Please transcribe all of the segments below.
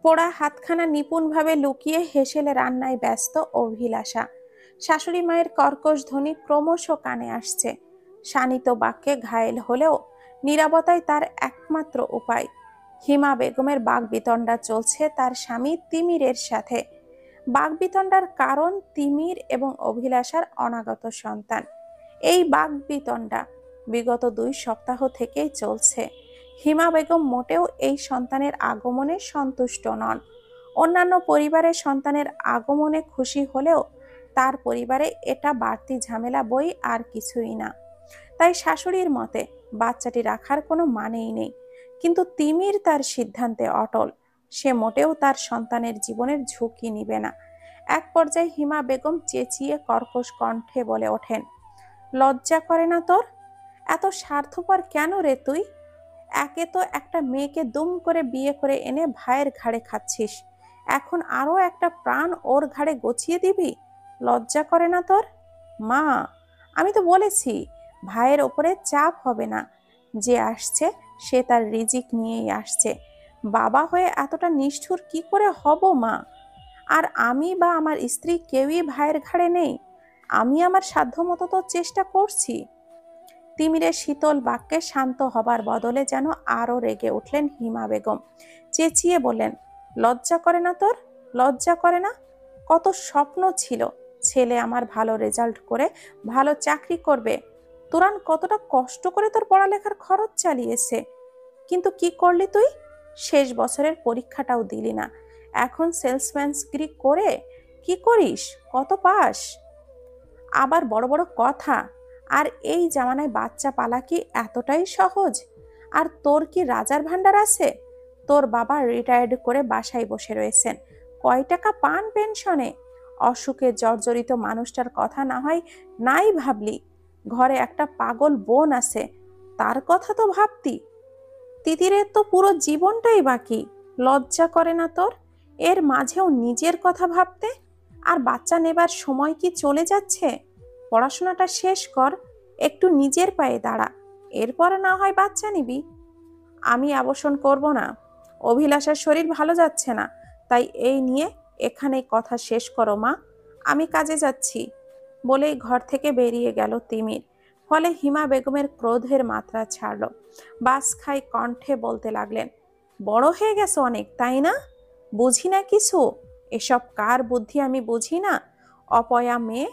পোড়া হাতখানা নিপুণভাবে লুকিয়ে হেসেলে রান্নায় ব্যস্ত অভিলাষা। শাশুড়ি মায়ের কর্কশ ধ্বনি ক্রমশ কানে আসছে। শানিত বাক্যে ঘায়েল হলেও নীরবতাই তার একমাত্র উপায়। হিমা বেগমের বাগবিতণ্ডা চলছে তার স্বামী তিমিরের সাথে। বাগবিতণ্ডার কারণ তিমির এবং অভিলাষার অনাগত সন্তান। এই বাগবিতণ্ডা বিগত 2 সপ্তাহ থেকেই চলছে। হিমা বেগম মোটেও এই সন্তানের আগমনে সন্তুষ্ট নন। অন্যান্য পরিবারের সন্তানের আগমনে খুশি হলেও তার পরিবারে এটা বাড়তি ঝামেলা বই আর কিছুই না। তাই শাশুড়ির মতে বাচ্চাটি রাখার কোনো মানেই নেই। কিন্তু তিমির তার সিদ্ধান্তে অটল। সে মোটেও তার সন্তানের জীবনের ঝুঁকি নিবে না। এক পর্যায়ে হিমা বেগম চেঁচিয়ে কর্কশ কণ্ঠে বলে ওঠেন, লজ্জা করে না তোর? এত স্বার্থপর কেন রে তুই? একে তো একটা মেয়েকে দুম করে বিয়ে করে এনে ভাইয়ের ঘাড়ে খাচ্ছিস, এখন আরো একটা প্রাণ ওর ঘাড়ে গছিয়ে দিবি? লজ্জা করে না তোর? মা, আমি তো বলেছি ভাইয়ের ওপরে চাপ হবে না। যে আসছে সে তার রিজিক নিয়েই আসছে। বাবা হয়ে এতটা নিষ্ঠুর কি করে হব মা? আর আমি বা আমার স্ত্রী কেউই ভাইয়ের ঘাড়ে নেই। আমি আমার সাধ্যমতো তো চেষ্টা করছি। তিমিরের শীতল বাক্যে শান্ত হবার বদলে যেন আরো রেগে উঠলেন হিমা বেগম। চেঁচিয়ে বললেন, লজ্জা করে না তোর? লজ্জা করে না? কত স্বপ্ন ছিল ছেলে আমার ভালো রেজাল্ট করে ভালো চাকরি করবে। তোরান কতটা কষ্ট করে তোর পড়ালেখার খরচ চালিয়েছে, কিন্তু কি করলি তুই? শেষ বছরের পরীক্ষাটাও দিলি না। এখন সেলসম্যানগিরি করে কি করিস? কত পাস? আবার বড় বড় কথা। আর এই জামানায় বাচ্চা পালা কি এতটাই সহজ? আর তোর কি রাজার ভান্ডার আছে? তোর বাবা রিটায়ার্ড করে বাসায় বসে রয়েছেন, কয় টাকা পান পেনশনে? অসুখে জর্জরিত মানুষটার কথা না হয় নাই ভাবলি। ঘরে একটা পাগল বোন আছে, তার কথা তো ভাবতি। তিতিরের তো পুরো জীবনটাই বাকি। লজ্জা করে না তোর এর মাঝেও নিজের কথা ভাবতে? আর বাচ্চা নেবার সময় কি চলে যাচ্ছে? পড়াশোনাটা শেষ কর, একটু নিজের পায়ে দাঁড়া, এরপর না হয় বাচ্চা নিবি। আমি আবাসন করব না। অভিলাষার শরীর ভালো যাচ্ছে না, তাই এই নিয়ে এখানেই কথা শেষ করো মা, আমি কাজে যাচ্ছি। বলেই ঘর থেকে বেরিয়ে গেল তিমির। ফলে হিমা বেগমের ক্রোধের মাত্রা ছাড়ল। বাস খাই কণ্ঠে বলতে লাগলেন, বড় হয়ে গেছে অনেক, তাই না? বুঝি না কিছু। এসব কার বুদ্ধি আমি বুঝি না। অপয়া মেয়ে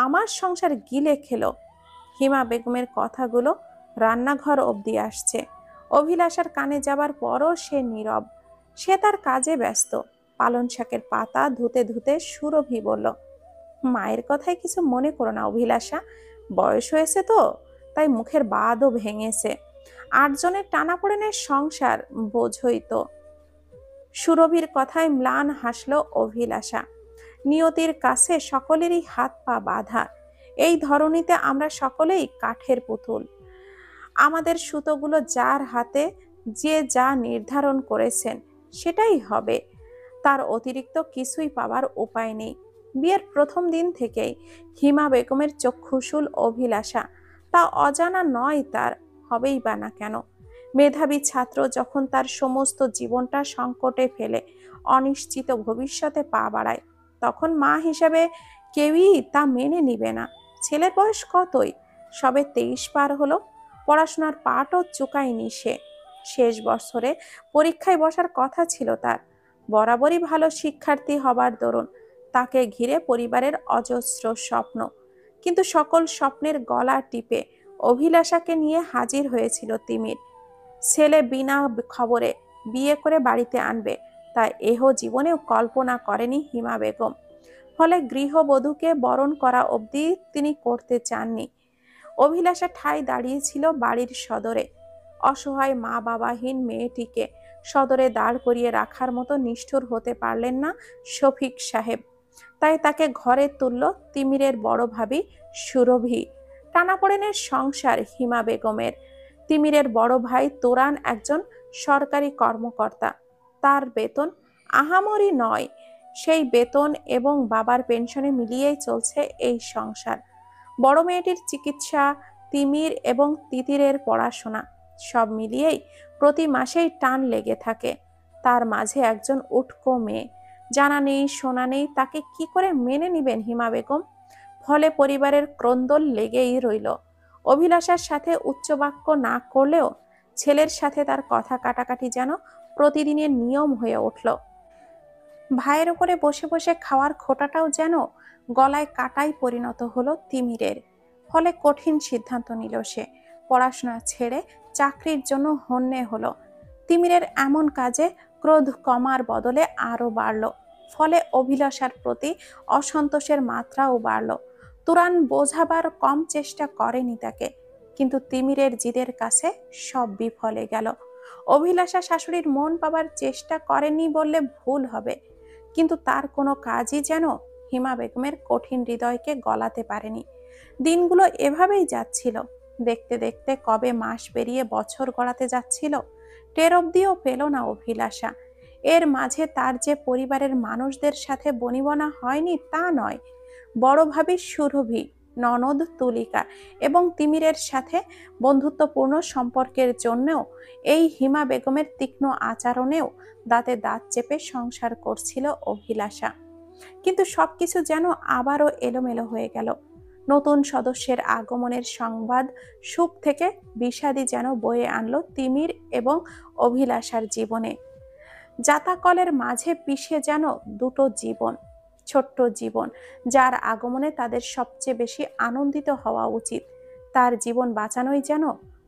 আমার সংসার গিলে খেলো। হিমা বেগমের কথাগুলো রান্নাঘর অবধি আসছে। অভিলাষার কানে যাবার পরও সে নীরব। সে তার কাজে ব্যস্ত। পালন শাকের পাতা ধুতে ধুতে সুরভি বলল, মায়ের কথায় কিছু মনে করো না অভিলাষা, বয়স হয়েছে তো, তাই মুখের বাদও ভেঙেছে। 8 জনের টানাপোড়েনের সংসার, বোঝই তো। সুরভির কথায় ম্লান হাসল অভিলাষা। নিয়তির কাছে সকলেরই হাত পা বাঁধা। এই ধরনীতে আমরা সকলেই কাঠের পুতুল। আমাদের সুতোগুলো যার হাতে যে যা নির্ধারণ করেছেন সেটাই হবে। তার অতিরিক্ত কিছুই পাবার উপায় নেই। বিয়ের প্রথম দিন থেকেই হিমা বেগমের চক্ষুশূল অভিলাষা, তা অজানা নয় তার, হবেই বা না কেন। মেধাবী ছাত্র যখন তার সমস্ত জীবনটা সংকটে ফেলে অনিশ্চিত ভবিষ্যতে পা বাড়ায়, তখন মা হিসেবে কেউই তা মেনে নিবে না। ছেলের বয়স কতই, সবে 23 পার হলো। পড়াশোনার পাটও চুকায়নি সে। শেষ বছরে পরীক্ষায় বসার কথা ছিল তার। বরাবরই ভালো শিক্ষার্থী হবার দরুন তাকে ঘিরে পরিবারের অজস্র স্বপ্ন। কিন্তু সকল স্বপ্নের গলা টিপে অভিলাষাকে নিয়ে হাজির হয়েছিল তিমির। ছেলে বিনা খবরে বিয়ে করে বাড়িতে আনবে, তা এহ জীবনেও কল্পনা করেনি হিমা বেগম। ফলে গৃহবধূকে বরণ করা অবধি তিনি করতে চাননি। অভিলাষা ঠাই দাঁড়িয়েছিল বাড়ির সদরে। অসহায় মা বাবাহীন মেয়েটিকে সদরে দাঁড় করিয়ে রাখার মতো নিষ্ঠুর হতে পারলেন না শফিক সাহেব। তাই তাকে ঘরে তুলল তিমিরের বড় ভাবি সুরভি। টানাপোড়েনের সংসার হিমা বেগমের। তিমিরের বড় ভাই তোরান একজন সরকারি কর্মকর্তা। তার বেতন আহামরি নয়। সেই বেতন এবং বাবার পেনশনে মিলিয়েই চলছে এই সংসার। বড় মেয়েটির চিকিৎসা, তিমির এবং তিতিরের পড়াশোনা, সব মিলিয়েই প্রতি মাসেই টান লেগে থাকে। তার মাঝে একজন উটকো মেয়ে, জানা নেই শোনা নেই, তাকে কি করে মেনে নিবেন হিমা বেগম? ফলে পরিবারের ক্রন্দল লেগেই রইল। অভিলাষার সাথে উচ্চবাক্য না করলেও ছেলের সাথে তার কথা কাটাকাটি যেন প্রতিদিনের নিয়ম হয়ে উঠল। ভাইয়ের উপরে বসে বসে খাওয়ার খোঁটাটাও যেন গলায় কাটায় পরিণত হলো তিমিরের। ফলে কঠিন সিদ্ধান্ত নিল সে, পড়াশোনা ছেড়ে চাকরির জন্য হন্যে হলো। তিমিরের এমন কাজে ক্রোধ কমার বদলে আরো বাড়ল। ফলে অভিলাষার প্রতি অসন্তোষের মাত্রাও বাড়ল। তুরান বোঝাবার কম চেষ্টা করেনি তাকে, কিন্তু তিমিরের জিদের কাছে সব বিফলে গেল। অভিলাষা শাশুড়ির মন পাবার চেষ্টা করেনি বললে ভুল হবে, কিন্তু তার কোনো কাজই যেন হিমা বেগমের কঠিন হৃদয়কে গলাতে পারেনি। দিনগুলো এভাবেই যাচ্ছিল। দেখতে দেখতে কবে মাস পেরিয়ে বছর গড়াতে যাচ্ছিল টের অব্দিও পেল না অভিলাষা। এর মাঝে তার যে পরিবারের মানুষদের সাথে বনিবনা হয়নি তা নয়, বড় ভাবি সুরভি, ননদ তুলিকা এবং তিমিরের সাথে বন্ধুত্বপূর্ণ সম্পর্কের জন্যও এই হিমা বেগমের তীক্ষ্ণ আচরণেও দাঁতে দাঁত চেপে সংসার করছিল অভিলাষা। কিন্তু সবকিছু যেন আবারও এলোমেলো হয়ে গেল। নতুন সদস্যের আগমনের সংবাদ সুখ থেকে বিষাদী যেন বয়ে আনলো তিমির এবং অভিলাষার জীবনে। জাতাকলের মাঝে পিষে যেন দুটো জীবন, ছোট্ট জীবন, যার আগমনে তাদের সবচেয়ে বেশি আনন্দিত হওয়া উচিত, তার জীবন বাঁচানোই যেন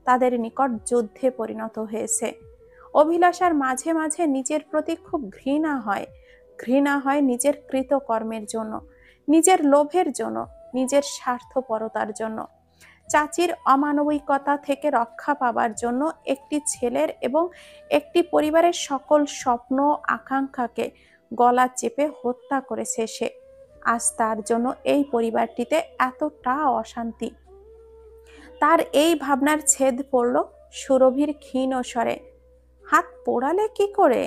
তাদের নিকট যুদ্ধে পরিণত হয়েছে। অভিলাষার মাঝে মাঝে নিজের প্রতি খুব ঘৃণা হয়। ঘৃণা হয় নিজের কৃতকর্মের জন্য, নিজের লোভের জন্য, নিজের স্বার্থপরতার জন্য। চাচির অমানবিকতা থেকে রক্ষা পাবার জন্য একটি ছেলের এবং একটি পরিবারের সকল স্বপ্ন আকাঙ্ক্ষাকে গলা চেপে হত্যা করেছে সে। আজ তার জন্য এই পরিবারটিতে এতটা অশান্তি। তার এই ভাবনার ছেদ পড়ল সুরভির ক্ষীণ স্বরে, হাত পোড়ালে কি করে?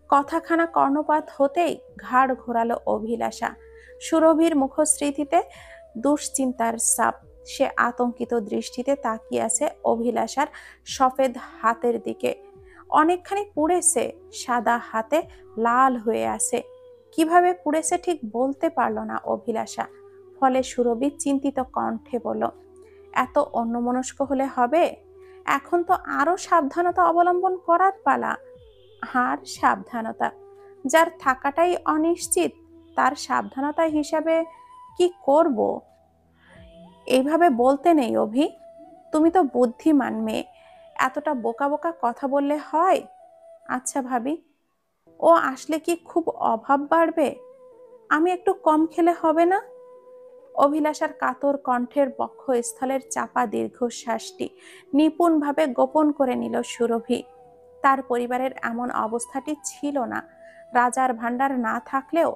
কথাখানা কর্ণপাত হতেই ঘাড় ঘোরালো অভিলাষা। সুরভির মুখশ্রীতে দুশ্চিন্তার ছাপ। সে আতঙ্কিত দৃষ্টিতে তাকিয়ে আছে অভিলাষার সফেদ হাতের দিকে। অনেকখানি পুড়েছে, সাদা হাতে লাল হয়ে আছে। কিভাবে পুড়েছে ঠিক বলতে পারল না অভিলাষা। ফলে সুরভি চিন্তিত কণ্ঠে বলল, এত অন্যমনস্ক হলে হবে? এখন তো আরো সাবধানতা অবলম্বন করার পালা। আর সাবধানতা? যার থাকাটাই অনিশ্চিত তার সাবধানতা হিসাবে কি করব? এইভাবে বলতে নেই অভি, তুমি তো বুদ্ধিমান মেয়ে, এতটা বোকা বোকা কথা বললে হয়? আচ্ছা ভাবি, ও আসলে কি খুব অভাব বাড়বে? আমি একটু কম খেলে হবে না? অভিলাষার কাতর কণ্ঠের বক্ষস্থলের চাপা দীর্ঘশ্বাসটি নিপুণভাবে গোপন করে নিল সুরভি। তার পরিবারের এমন অবস্থাটি ছিল না। রাজার ভাণ্ডার না থাকলেও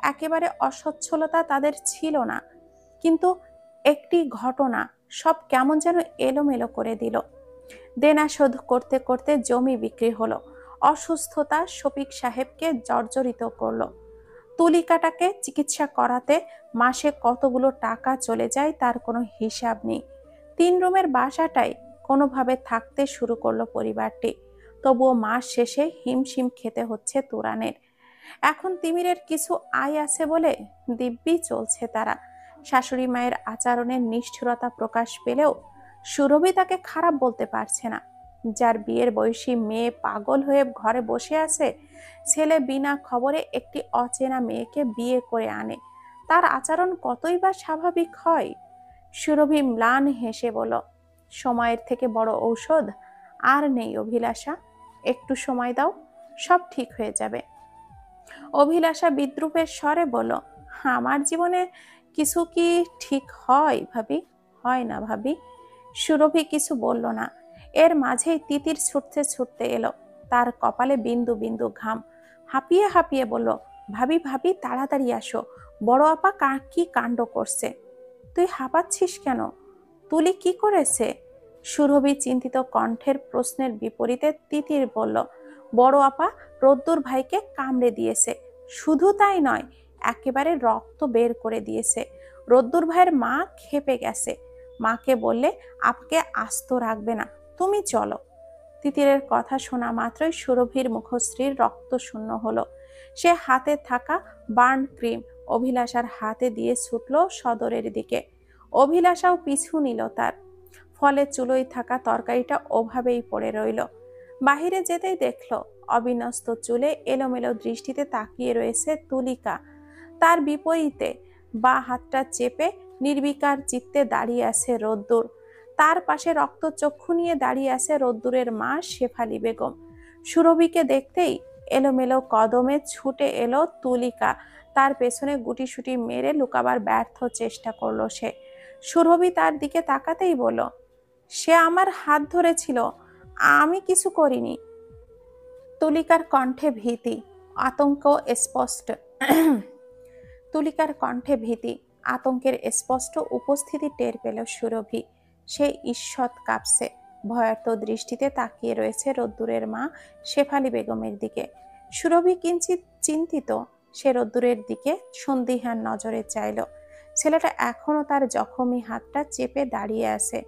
একেবারে অসচ্ছলতা তাদের ছিল না, কিন্তু একটি ঘটনা সব কেমন যেন এলোমেলো করে দিল। দেনা শোধ করতে করতে জমি বিক্রি হলো। অসুস্থতা শফিক সাহেবকে জর্জরিত করলো। তুলিকাটাকে চিকিৎসা করাতে মাসে কতগুলো টাকা চলে যায় তার কোনো হিসাব নেই। 3 রুমের বাসাটাই কোনোভাবে থাকতে শুরু করলো পরিবারটি। তবুও মাস শেষে হিমশিম খেতে হচ্ছে তুরানের। এখন তিমিরের কিছু আয় আছে বলে দিব্যি চলছে তারা। শাশুড়ি মায়ের আচরণের নিষ্ঠুরতা প্রকাশ পেলেও সুরভি তাকে খারাপ বলতে পারছে না। যার বিয়ের বয়সী মেয়ে পাগল হয়ে ঘরে বসে আছে, ছেলে বিনা খবরে একটি অচেনা মেয়েকে বিয়ে করে আনে, তার আচরণ কতই বা স্বাভাবিক হয়? সুরভি ম্লান হেসে বলল, সময়ের থেকে বড় ঔষধ আর নেই অভিলাষা, একটু সময় দাও, সব ঠিক হয়ে যাবে। অভিলাষা বিদ্রুপের স্বরে বলল, আমার জীবনে কিছু কি ঠিক হয় ভাবি? হয় না ভাবি। সুরভি কিছু বলল না। এর মাঝেই তিতির ছুটতে ছুটতে এলো। তার কপালে বিন্দু বিন্দু ঘাম। হাঁপিয়ে হাঁপিয়ে বলল, ভাবি ভাবি তাড়াতাড়ি আসো, বড় আপা কি কাণ্ড করছে। তুই হাঁপাচ্ছিস কেন? তুলি কি করেছে? সুরভি চিন্তিত কণ্ঠের প্রশ্নের বিপরীতে তিতির বলল, বড় আপা রদ্দুর ভাইকে কামড়ে দিয়েছে। শুধু তাই নয়, একেবারে রক্ত বের করে দিয়েছে। রদ্দুর ভাইয়ের মা ক্ষেপে গেছে। মাকে বললে আপাকে আস্ত রাখবে না, তুমি চলো। তিতিরের কথা শোনা মাত্রই সুরভির মুখশ্রীর রক্ত শূন্য হলো। সে হাতে থাকা বার্ন ক্রিম অভিলাষার হাতে দিয়ে ছুটল সদরের দিকে। অভিলাষাও পিছু নিল তার। ফলে চুলোয় থাকা তরকারিটা ওভাবেই পড়ে রইল। বাহিরে যেতেই দেখল অবিন্যস্ত চুলে এলোমেলো দৃষ্টিতে তাকিয়ে রয়েছে তুলিকা। তার বিপরীতে বা হাতটা চেপে নির্বিকার চিত্তে দাঁড়িয়ে আছে রোদ্দুর। তার পাশে রক্তচক্ষু নিয়ে দাঁড়িয়ে আছে রোদ্দুরের মা শেফালি বেগম। সুরভিকে দেখতেই এলোমেলো কদমে ছুটে এলো তুলিকা। তার পেছনে গুটিসুটি মেরে লুকাবার ব্যর্থ চেষ্টা করলো সে। সুরভি তার দিকে তাকাতেই বলল, সে আমার হাত ধরেছিল, আমি কিছু করিনি। তুলিকার কণ্ঠে ভীতি, আতঙ্ক স্পষ্ট। তুলিকার কণ্ঠে ভীতি, আতঙ্কের স্পষ্ট উপস্থিতি টের পেল সুরভি। সে ঈষৎ কাঁপছে, ভয়ার্ত দৃষ্টিতে তাকিয়ে রয়েছে রোদ্দুরের মা শেফালি বেগমের দিকে। সুরভি কিঞ্চিত চিন্তিত। সে রোদ্দুরের দিকে সন্দিহান নজরে চাইল। ছেলেটা এখনো তার জখমি হাতটা চেপে দাঁড়িয়ে আছে।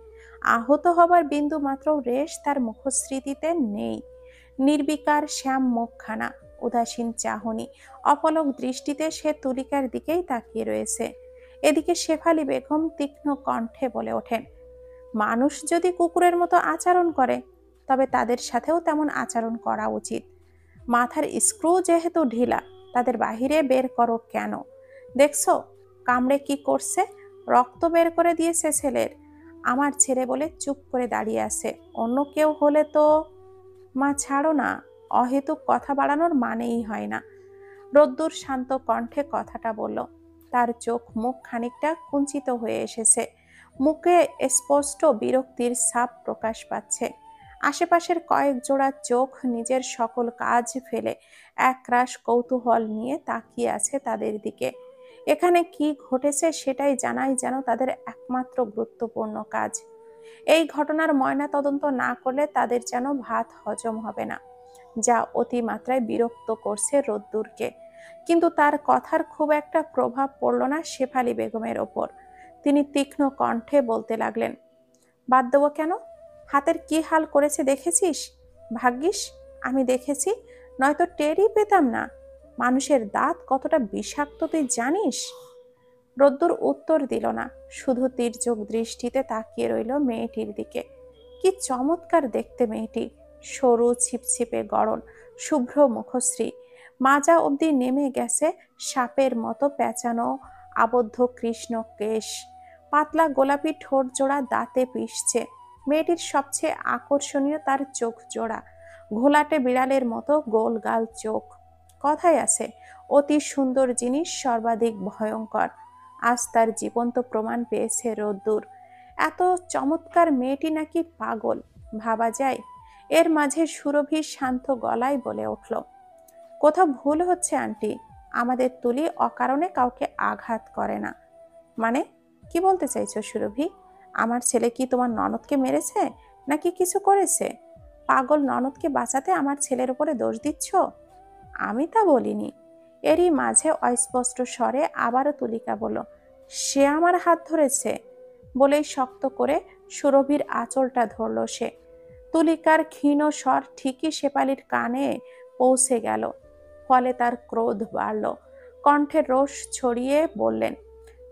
আহত হবার বিন্দু মাত্র রেশ তার মুখশ্রীতিতে নেই। নির্বিকার শ্যাম মুখখানা, উদাসীন চাহনি, অপলক দৃষ্টিতে সে তুলিকার দিকেই তাকিয়ে রয়েছে। এদিকে শেফালি বেগম তীক্ষ্ণ কণ্ঠে বলে ওঠেন, মানুষ যদি কুকুরের মতো আচরণ করে তবে তাদের সাথেও তেমন আচরণ করা উচিত। মাথার স্ক্রু যেহেতু ঢিলা, তাদের বাহিরে বের করো কেন? দেখছো কামড়ে কি করছে? রক্ত বের করে দিয়েছে ছেলের। আমার ছেলে বলে চুপ করে দাঁড়িয়ে আছে, অন্য কেউ হলে তো। মা ছাড়ো না, অহেতুক কথা বাড়ানোর মানেই হয় না। রোদ্দুর শান্ত কণ্ঠে কথাটা বলল। তার চোখ মুখ খানিকটা কুঞ্চিত হয়ে এসেছে। মুখে স্পষ্ট বিরক্তির ছাপ প্রকাশ পাচ্ছে। আশেপাশের কয়েক জোড়া চোখ নিজের সকল কাজ ফেলে একরাশ কৌতূহল নিয়ে তাকিয়ে আছে তাদের দিকে। এখানে কি ঘটেছে সেটাই জানাই যেন তাদের একমাত্র গুরুত্বপূর্ণ কাজ। এই ঘটনার ময়নাতদন্ত না করলে তাদের যেন ভাত হজম হবে না, যা অতিমাত্রায় বিরক্ত করছে রোদ্দুরকে। কিন্তু তার কথার খুব একটা প্রভাব পড়ল না শেফালি বেগমের ওপর। তিনি তীক্ষ্ণ কণ্ঠে বলতে লাগলেন, বাদ দেবো কেন? হাতের কি হাল করেছে দেখেছিস? ভাগ্যিস আমি দেখেছি, নয়তো টেরই পেতাম না। মানুষের দাঁত কতটা বিষাক্ত তুই জানিস? রোদ্দুর উত্তর দিল না, শুধু তির্যক দৃষ্টিতে তাকিয়ে রইল মেয়েটির দিকে। কি চমৎকার দেখতে মেয়েটি! সরু ছিপছিপে গড়ন, শুভ্র মুখশ্রী, মাজা অবধি নেমে গেছে সাপের মতো পেঁচানো আবদ্ধ কৃষ্ণ কেশ, পাতলা গোলাপি ঠোঁট জোড়া দাঁতে পিষছে। মেয়েটির সবচেয়ে আকর্ষণীয় তার চোখ জোড়া, ঘোলাটে বিড়ালের মতো গোল গাল চোখ। কথায় আছে, অতি সুন্দর জিনিস সর্বাধিক ভয়ঙ্কর। আজ তার জীবন্ত প্রমাণ পেয়েছে রোদ্দুর। এত চমৎকার মেয়েটি নাকি পাগল, ভাবা যায়? এর মাঝে সুরভি শান্ত গলায় বলে উঠল, কোথাও ভুল হচ্ছে আন্টি, আমাদের তুলি অকারণে কাউকে আঘাত করে না। মানে কি বলতে চাইছো সুরভি? আমার ছেলে কি তোমার ননদকে মেরেছে নাকি কিছু করেছে? পাগল ননদকে বাঁচাতে আমার ছেলের উপরে দোষ দিচ্ছ? আমি তা বলিনি। এরই মাঝে অস্পষ্ট স্বরে আবারও তুলিকা বলল, সে আমার হাত ধরেছে। বলেই শক্ত করে সুরভির আঁচলটা ধরল সে। তুলিকার ক্ষীণ স্বর ঠিকই শেফালির কানে পৌঁছে গেল। ফলে তার ক্রোধ বাড়ল। কণ্ঠে রোষ ছড়িয়ে বললেন,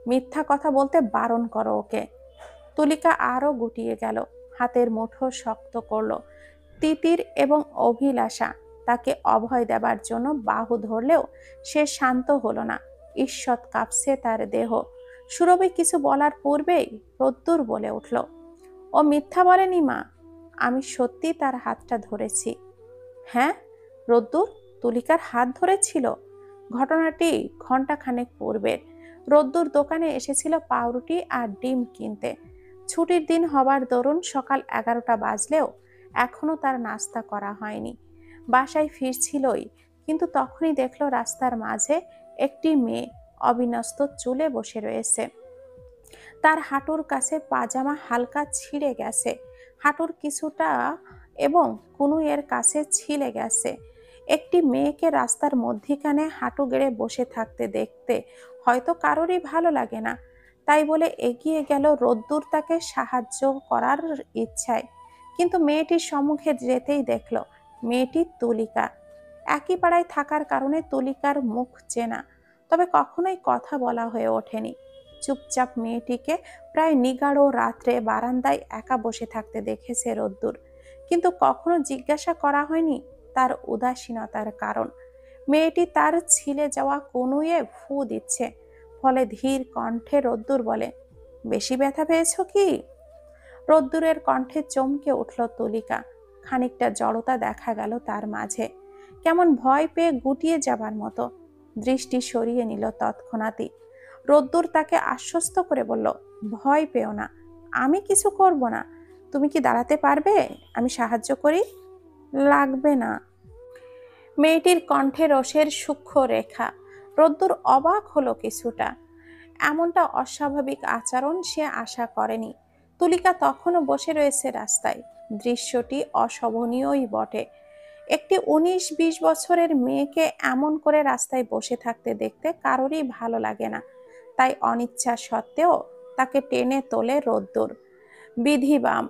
মিথ্যা কথা বলতে বারণ করো ওকে। তুলিকা আরো গুটিয়ে গেল, হাতের মুঠো শক্ত করল। তিতির এবং অভিলাষা তাকে অভয় দেবার জন্য বাহু ধরলেও সে শান্ত হলো না। ঈষৎ কাঁপছে তার দেহ। সুরভি কিছু বলার পূর্বেই রোদ্দুর বলে উঠল, ও মিথ্যা বলেনি মা, আমি সত্যি তার হাতটা ধরেছি। হ্যাঁ, রোদ্দুর তুলিকার হাত ধরেছিল? ঘটনাটি ঘন্টাখানেক পূর্বের। রোদ্দুর দোকানে এসেছিল পাউরুটি আর ডিম কিনতে। ছুটির দিন হবার দরুন সকাল 11টা বাজলেও এখনো তার নাস্তা করা হয়নি। বাসায় ফিরছিলই, কিন্তু তখনই দেখলো রাস্তার মাঝে একটি মেয়ে অবিন্যস্ত চুলে বসে রয়েছে। তার হাঁটুর কাছে পাজামা হালকা ছিঁড়ে গেছে, হাঁটুর কিছুটা এবং কনুইয়ের কাছে ছিলে গেছে। একটি মেয়েকে রাস্তার মধ্যিখানে হাঁটু গেড়ে বসে থাকতে দেখতে হয়তো কারোরই ভালো লাগে না। তাই বলে এগিয়ে গেল রোদ্দুর তাকে সাহায্য করার ইচ্ছায়। কিন্তু মেয়েটির সম্মুখে যেতেই দেখল মেয়েটি তুলিকা। একই পাড়ায় থাকার কারণে তুলিকার মুখ চেনা, তবে কখনোই কথা বলা হয়ে ওঠেনি। চুপচাপ মেয়েটিকে প্রায় নিগাড় রাত্রে বারান্দায় একা বসে থাকতে দেখেছে রোদ্দুর, কিন্তু কখনো জিজ্ঞাসা করা হয়নি তার উদাসীনতার কারণ। মেয়েটি তার ছিলে যাওয়া কনুইয়ে ফু দিচ্ছে, ফলে ধীর কণ্ঠে রোদ্দুর বলে, বেশি ব্যথা পেয়েছ কি? রোদ্দুরের কণ্ঠে চমকে উঠল তুলিকা। খানিকটা জড়তা দেখা গেল তার মাঝে, কেমন ভয় পেয়ে গুটিয়ে যাবার মতো। দৃষ্টি সরিয়ে নিল তৎক্ষণাৎই। রোদ্দুর তাকে আশ্বস্ত করে বলল, ভয় পেও না, আমি কিছু করব না। তুমি কি দাঁড়াতে পারবে? আমি সাহায্য করি। লাগবে না। মেয়েটির কণ্ঠে রোষের সূক্ষ্ম রেখা। রোদ্দুর অবাক হলো কিছুটা। এমনটা অস্বাভাবিক আচরণ সে আশা করেনি। তুলিকা তখনও বসে রয়েছে রাস্তায়। দৃশ্যটি অশোভনীয়ই বটে। একটি 19-20 বছরের মেয়েকে এমন করে রাস্তায় বসে থাকতে দেখতে কারোরই ভালো লাগে না। তাই অনিচ্ছা সত্ত্বেও তাকে টেনে তোলে রোদ্দুর। বিধিবাম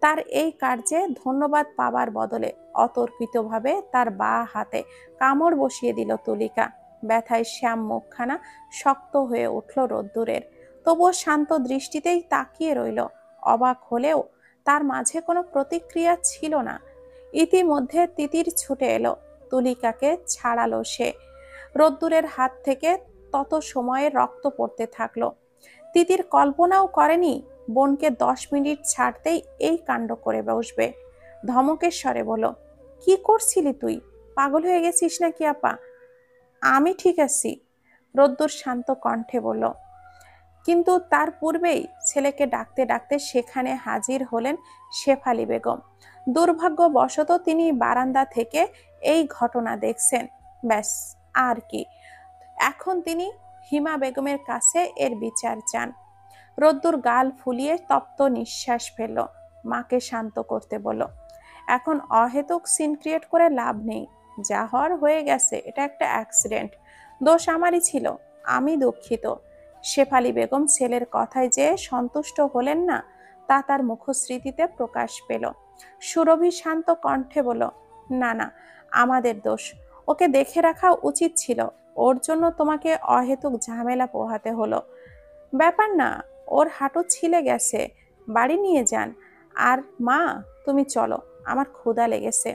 তার এই কার্যে ধন্যবাদ পাবার বদলে অতর্কিতভাবে তার বাঁ হাতে কামড় বসিয়ে দিল তুলিকা। ব্যথায় শ্যাম মুখখানা শক্ত হয়ে উঠল রোদ্দুরের। তবুও শান্ত দৃষ্টিতেই তাকিয়ে রইল। অবাক হলেও তার মাঝে কোনো প্রতিক্রিয়া ছিল না। ইতিমধ্যে তিতির ছুটে এলো, তুলিকাকে ছাড়ালো সে। রোদ্দুরের হাত থেকে তত সময়ে রক্ত পড়তে থাকলো। তিতির কল্পনাও করেনি বোনকে 10 মিনিট ছাড়তেই এই কাণ্ড করে বসবে। ধমকের স্বরে বলল, কি করছিলি তুই? পাগল হয়ে গেছিস নাকি আপা? আমি ঠিক আছি, রোদ্দুর শান্ত কণ্ঠে বলল। কিন্তু তার পূর্বেই ছেলেকে ডাকতে ডাকতে সেখানে হাজির হলেন শেফালি বেগম। দুর্ভাগ্যবশত তিনি বারান্দা থেকে এই ঘটনা দেখছেন, ব্যাস আর কি। এখন তিনি হিমা বেগমের কাছে এর বিচার চান। রোদ্দুর গাল ফুলিয়ে তপ্ত নিঃশ্বাস ফেলল, মাকে শান্ত করতে বলল, এখন অহেতুক সিন ক্রিয়েট করে লাভ নেই। যা হওয়ার হয়ে গেছে, এটা একটা অ্যাক্সিডেন্ট। দোষ আমারই ছিল, আমি দুঃখিত। শেফালি বেগম ছেলের কথায় যে সন্তুষ্ট হলেন না, তা তার মুখশ্রীতে প্রকাশ পেল। সুরভি শান্ত কণ্ঠে বলল, না না, আমাদের দোষ। ওকে দেখে রাখা উচিত ছিল, ওর জন্য তোমাকে অহেতুক ঝামেলা পোহাতে হলো। ব্যাপার না, ওর হাঁটু ছিলে গেছে, বাড়ি নিয়ে যান। আর মা, তুমি চলো, আমার ক্ষুধা লেগেছে।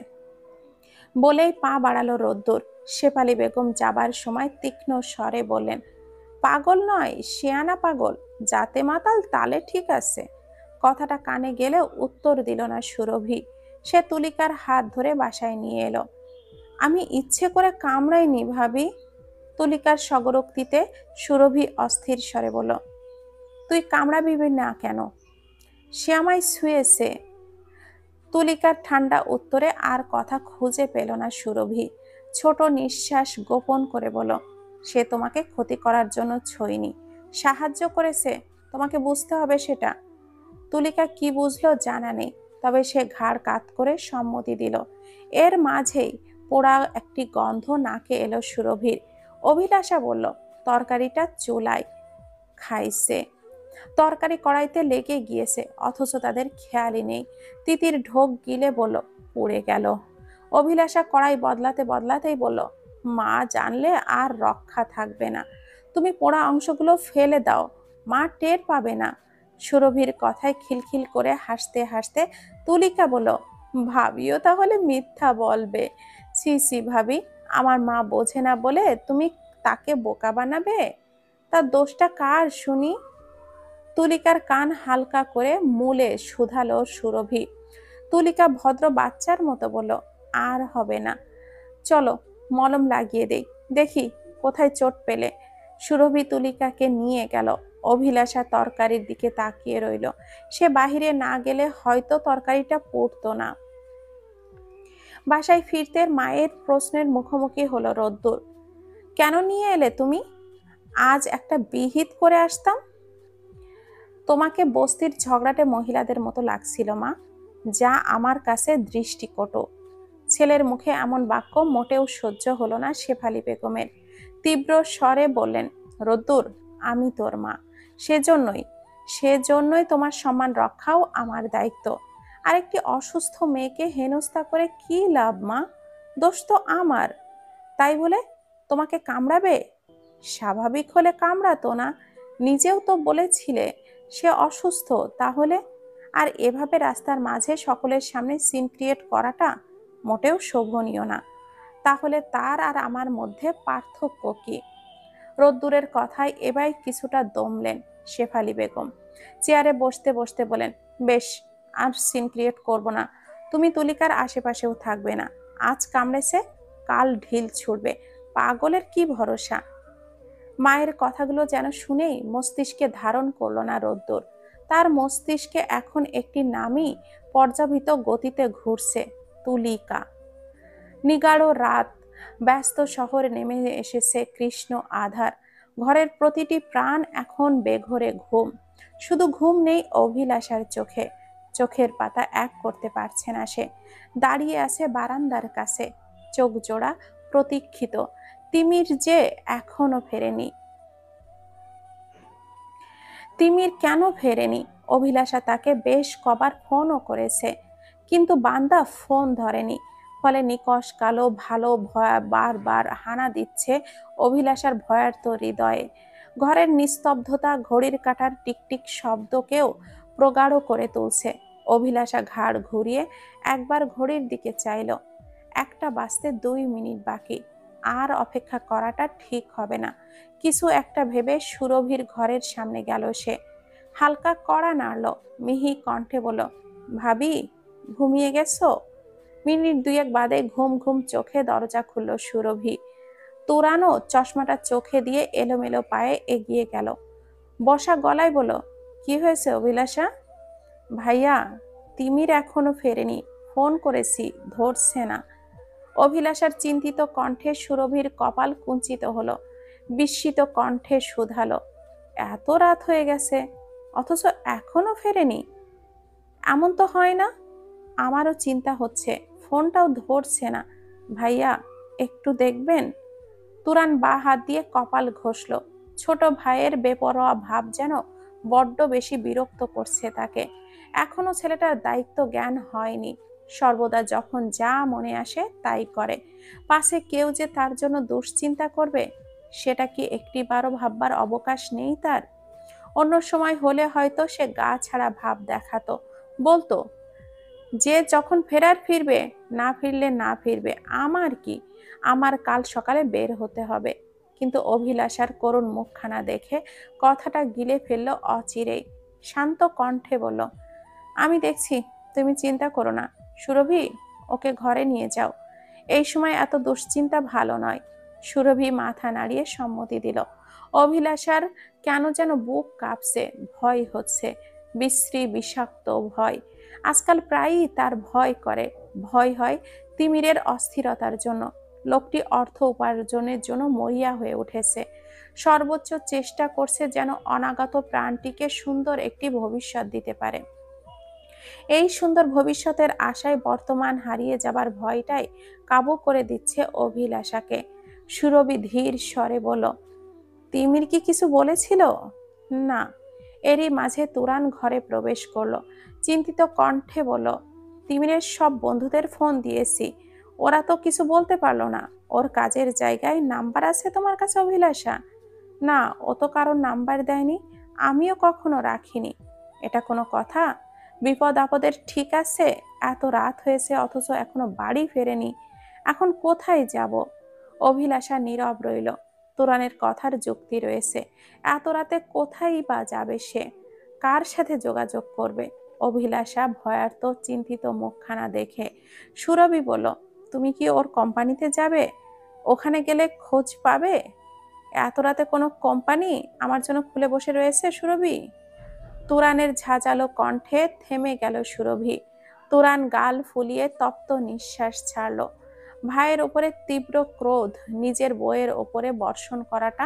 বলেই পা বাড়ালো রোদ্দুর। শেফালি বেগম যাবার সময় তীক্ষ্ণ স্বরে বললেন, পাগল নয়, শিয়ানা পাগল, যাতে মাতাল তালে ঠিক আছে। কথাটা কানে গেলে উত্তর দিল না সুরভি। সে তুলিকার হাত ধরে বাসায় নিয়ে এলো। আমি ইচ্ছে করে কামড়াইনি ভাবি। তুলিকার স্বগরোক্তিতে সুরভি অস্থির স্বরে বলল, তুই কামড়াবি না কেন? সে আমায় ছুঁয়েছে। তুলিকার ঠান্ডা উত্তরে আর কথা খুঁজে পেল না সুরভি। ছোট নিঃশ্বাস গোপন করে বলল, সে তোমাকে ক্ষতি করার জন্য ছুঁয়নি, সাহায্য করেছে, তোমাকে বুঝতে হবে সেটা। তুলিকা কি বুঝলো জানা নেই, তবে সে ঘাড় কাত করে সম্মতি দিল। এর মাঝেই পোড়া একটি গন্ধ নাকে এলো সুরভির। অভিলাষা বলল, তরকারিটা চুলায় খাইছে। তরকারি কড়াইতে লেগে গিয়েছে, অথচ তাদের খেয়ালই নেই। তিতির ঢোক গিলে বলল, পুড়ে গেল। অভিলাষা কড়াই বদলাতে বদলাতেই বলল, মা জানলে আর রক্ষা থাকবে না। তুমি পোড়া অংশগুলো ফেলে দাও, মা টের পাবে না। সুরভির কথায় খিলখিল করে হাসতে হাসতে তুলিকা বলল, ভাবিও তাহলে মিথ্যা বলবে। ছি ছি ভাবি, আমার মা বোঝে না বলে তুমি তাকে বোকা বানাবে? তার দোষটা কার শুনি? তুলিকার কান হালকা করে মূলে শুধালো সুরভি। তুলিকা ভদ্র বাচ্চার মতো বলল, আর হবে না, চলো মলম লাগিয়ে দেই, দেখি কোথায় চোট পেলে। সুরভি তুলিকাকে নিয়ে গেল। অভিলাষা তরকারির দিকে তাকিয়ে রইল। সে বাহিরে না গেলে হয়তো তরকারিটা পুড়তো না। বাসায় ফিরতে মায়ের প্রশ্নের মুখোমুখি হলো রোদ্দুর। কেন নিয়ে এলে তুমি? আজ একটা বিহিত করে আসতাম। তোমাকে বস্তির ঝগড়াটে মহিলাদের মতো লাগছিল মা, যা আমার কাছে দৃষ্টিকটু। ছেলের মুখে এমন বাক্য মোটেও সহ্য হলো না শেফালি বেগমের। তীব্র স্বরে বললেন, রোদ্দুর, আমি তোর মা, সেজন্যই তোমার সম্মান রক্ষাও আমার দায়িত্ব। আরেকটি অসুস্থ মেয়েকে হেনস্থা করে কি লাভ মা? দোষ তো আমার। তাই বলে তোমাকে কামড়াবে? স্বাভাবিক হলে কামড়াতো না। নিজেও তো বলেছিলে সে অসুস্থ। তাহলে? আর এভাবে রাস্তার মাঝে সকলের সামনে সিন ক্রিয়েট করাটা মোটেও শোভনীয় না। তাহলে তার আর আমার মধ্যে পার্থক্য কি? রোদ্দুরের কথায় এবার কিছুটা দমলেন শেফালী বেগম। চেয়ারে বসতে বসতে বলেন, বেশ, আর সিন ক্রিয়েট করবো না। তুমি তুলিকার আশেপাশেও থাকবে না। আজ কামড়েছে, কাল ঢিল ছুড়বে। পাগলের কি ভরসা? মায়ের কথাগুলো যেন শুনেই মস্তিষ্কে ধারণ করলো না রোদ্দুর। তার মস্তিষ্কে এখন একটি নামই পর্যাবৃত গতিতে ঘুরছে, তুলিকা। নিগাড় রাত, ব্যস্ত শহরে নেমে এসেছে কৃষ্ণ আধার। ঘরের প্রতিটি প্রাণ এখন বেঘরে ঘুম। শুধু ঘুম নেই অভিলাষার চোখে। চোখের পাতা এক করতে পারছে না সে। দাঁড়িয়ে আছে বারান্দার কাছে, চোখ জোড়া, প্রতীক্ষিত। তিমির যে এখনো ফেরেনি। তিমির কেন ফেরেনি? অভিলাষা তাকে বেশ কবার ফোনও করেছে, কিন্তু বান্দা ফোন ধরেনি। ফলে নিকষ কালো ভালো ভয় বারবার হানা দিচ্ছে অভিলাষার ভয়ার্ত হৃদয়ে। ঘরের নিস্তব্ধতা ঘড়ির কাঁটার টিকটিক শব্দকেও প্রগাঢ় করে তুলছে। অভিলাষা ঘাড় ঘুরিয়ে একবার ঘড়ির দিকে চাইল। 1টা বাজতে 2 মিনিট বাকি। আর অপেক্ষা করাটা ঠিক হবে না। কিছু একটা ভেবে সুরভির ঘরের সামনে গেল সে। হালকা কড়া নাড়ল, মিহি কণ্ঠে বলল, ভাবি, ঘুমিয়ে গেছো? মিনিট 2 বাদে ঘুম ঘুম চোখে দরজা খুলল সুরভি। তোরানো চশমাটা চোখে দিয়ে এলোমেলো পায়ে এগিয়ে গেল। বসা গলায় বলল, কি হয়েছে অভিলাষা? ভাইয়া, তিমির এখনো ফেরেনি। ফোন করেছি, ধরছে না। অভিলাষার চিন্তিত কণ্ঠে সুরভির কপাল কুঞ্চিত হলো। বিস্মিত কণ্ঠে শুধালো, এত রাত হয়ে গেছে অথচ এখনো ফেরেনি? এমন তো হয় না। আমারও চিন্তা হচ্ছে, ফোনটাও ধরছে না। ভাইয়া, একটু দেখবেন? তুরান বা হাত দিয়ে কপাল ঘষল। ছোট ভাইয়ের বেপরোয়া ভাব যেন বড্ড বেশি বিরক্ত করছে তাকে। এখনো ছেলেটার দায়িত্ব জ্ঞান হয়নি। সর্বদা যখন যা মনে আসে তাই করে। পাশে কেউ যে তার জন্য দুশ্চিন্তা করবে, সেটা কি একটিবারও ভাববার অবকাশ নেই তার? অন্য সময় হলে হয়তো সে গা ছাড়া ভাব দেখাতো, বলতো, যে যখন ফেরার ফিরবে, না ফিরলে না ফিরবে, আমার কি? আমার কাল সকালে বের হতে হবে। কিন্তু অভিলাষার করুণ মুখখানা দেখে কথাটা গিলে ফেলল অচিরেই। শান্ত কণ্ঠে বলল, আমি দেখছি, তুমি চিন্তা করো না। সুরভি, ওকে ঘরে নিয়ে যাও। এই সময় এত দুশ্চিন্তা ভালো নয়। সুরভি মাথা নাড়িয়ে সম্মতি দিল। অভিলাষার কেন যেন বুক কাঁপছে, ভয় হচ্ছে, বিশ্রী বিষাক্ত ভয়। আজকাল প্রায়ই তার ভয় করে। ভয় হয় তিমিরের অস্থিরতার জন্য। লোকটি অর্থ উপার্জনের জন্য মরিয়া হয়ে উঠেছে। সর্বোচ্চ চেষ্টা করছে যেন অনাগত প্রাণটিকে সুন্দর একটি ভবিষ্যৎ দিতে পারে। এই সুন্দর ভবিষ্যতের আশায় বর্তমান হারিয়ে যাবার ভয়টাই কাবু করে দিচ্ছে অভিলাষাকে। সুরভি ধীর স্বরে বলল, তিমির কি কিছু বলেছিল? না। এরই মাঝে তুরান ঘরে প্রবেশ করলো। চিন্তিত কণ্ঠে বলল, তিমিরের সব বন্ধুদের ফোন দিয়েছি, ওরা তো কিছু বলতে পারলো না। ওর কাজের জায়গায় নাম্বার আছে তোমার কাছে অভিলাষা? না, ও তো কারোর নাম্বার দেয়নি, আমিও কখনো রাখিনি। এটা কোনো কথা? বিপদ আপদের ঠিক আছে। এত রাত হয়েছে অথচ এখনো বাড়ি ফেরেনি। এখন কোথায় যাব? অভিলাষা নীরব রইল। তুরানের কথার যুক্তি রয়েছে। এত রাতে কোথায় বা যাবে সে? কার সাথে যোগাযোগ করবে? অভিলাষা ভয়ার্ত চিন্তিত মুখখানা দেখে সুরভি বলল, তুমি কি ওর কোম্পানিতে যাবে? ওখানে গেলে খোঁজ পাবে? এত রাতে কোনো কোম্পানি আমার জন্য খুলে বসে রয়েছে সুরভি? তুরানের ঝাঁঝালো কণ্ঠে থেমে গেল সুরভি। তুরান গাল ফুলিয়ে তপ্ত নিঃশ্বাস ছাড়ল। ভাইয়ের ওপরে তীব্র ক্রোধ নিজের বউয়ের ওপরে বর্ষণ করাটা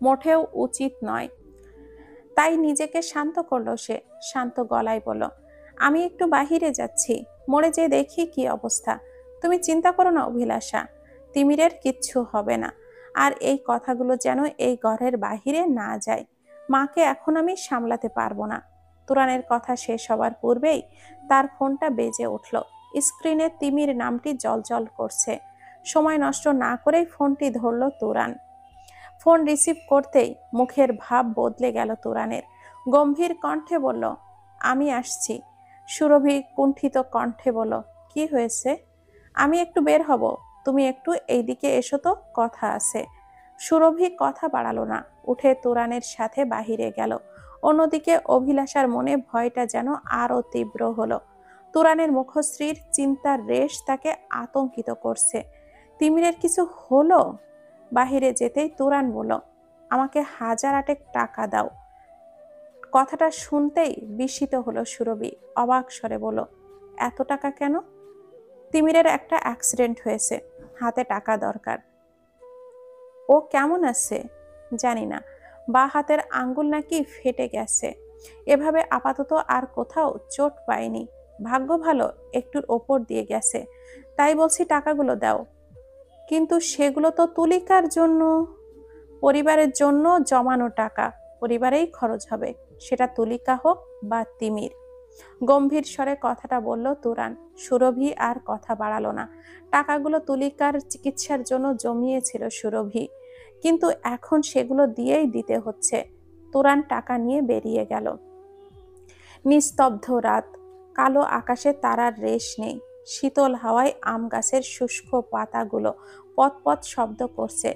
মোটেও উচিত নয়। তাই নিজেকে শান্ত করল সে। শান্ত গলায় বলল, আমি একটু বাহিরে যাচ্ছি, মরে যেয়ে দেখি কি অবস্থা। তুমি চিন্তা করো না অভিলাষা, তিমিরের কিচ্ছু হবে না। আর এই কথাগুলো যেন এই ঘরের বাহিরে না যায়। মাকে এখন আমি সামলাতে পারবো না। তুরানের কথা শেষ হবার পূর্বেই তার ফোনটা বেজে উঠল। স্ক্রিনে তিমির নামটি জ্বলজ্বল করছে। সময় নষ্ট না করেই ফোনটি ধরল তুরান। ফোন রিসিভ করতেই মুখের ভাব বদলে গেল তুরানের। গম্ভীর কণ্ঠে বলল, আমি আসছি। সুরভি কুণ্ঠিত কণ্ঠে বলল, কি হয়েছে? আমি একটু বের হব, তুমি একটু এইদিকে এসো তো, কথা আছে। সুরভি কথা বাড়ালো না, উঠে তুরানের সাথে বাহিরে গেল। অন্যদিকে অভিলাষার মনে ভয়টা যেন আরো তীব্র হলো। তুরানের মুখশ্রীর চিন্তার রেশ তাকে আতঙ্কিত করছে। তিমিরের কিছু হলো? বাহিরে যেতেই তুরান বলল, আমাকে 1008 টাকা দাও। কথাটা শুনতেই বিস্মিত হলো সুরভি। অবাক স্বরে বলল, এত টাকা কেন? তিমিরের একটা অ্যাক্সিডেন্ট হয়েছে, হাতে টাকা দরকার। ও কেমন আছে? জানি না, বা হাতের আঙ্গুল নাকি ফেটে গেছে। এভাবে আপাতত আর কোথাও চোট পায়নি। ভাগ্য ভালো একটুর ওপর দিয়ে গেছে। তাই বলছি টাকাগুলো দাও। কিন্তু সেগুলো তো তুলিকার জন্য, পরিবারের জন্য জমানো টাকা। পরিবারেই খরচ হবে, সেটা তুলিকা হোক বা তিমির। গম্ভীর স্বরে কথাটা বলল তুরান। সুরভি আর কথা বাড়ালো না। টাকাগুলো তুলিকার চিকিৎসার জন্য জমিয়েছিল সুরভি, কিন্তু এখন সেগুলো দিয়েই দিতে হচ্ছে। তুরান টাকা নিয়ে বেরিয়ে গেল। নিস্তব্ধ রাত, কালো আকাশে তারার রেশ নেই। শীতল হাওয়ায় আম গাছের শুষ্ক পাতাগুলো পতপত শব্দ করছে।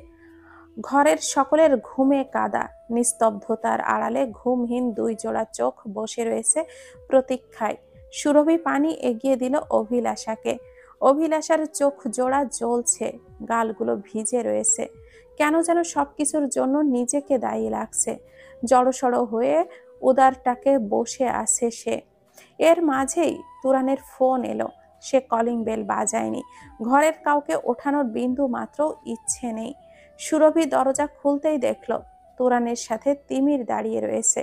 ঘরের সকলের ঘুমে কাদা। নিস্তব্ধতার আড়ালে ঘুমহীন 2 জোড়া চোখ বসে রয়েছে প্রতীক্ষায়। সুরভি পানি এগিয়ে দিল অভিলাষাকে। অভিলাষার চোখ জোড়া জ্বলছে, গালগুলো ভিজে রয়েছে। কেন যেন সবকিছুর জন্য নিজেকে দায়ী লাগছে। জড়সড় হয়ে উদারটাকে বসে আছে সে। এর মাঝেই তুরানের ফোন এলো। সে কলিং বেল বাজায়নি। ঘরের কাউকে ওঠানোর বিন্দু মাত্র ইচ্ছে নেই। সুরভি দরজা খুলতেই দেখল তুরানের সাথে তিমির দাঁড়িয়ে রয়েছে।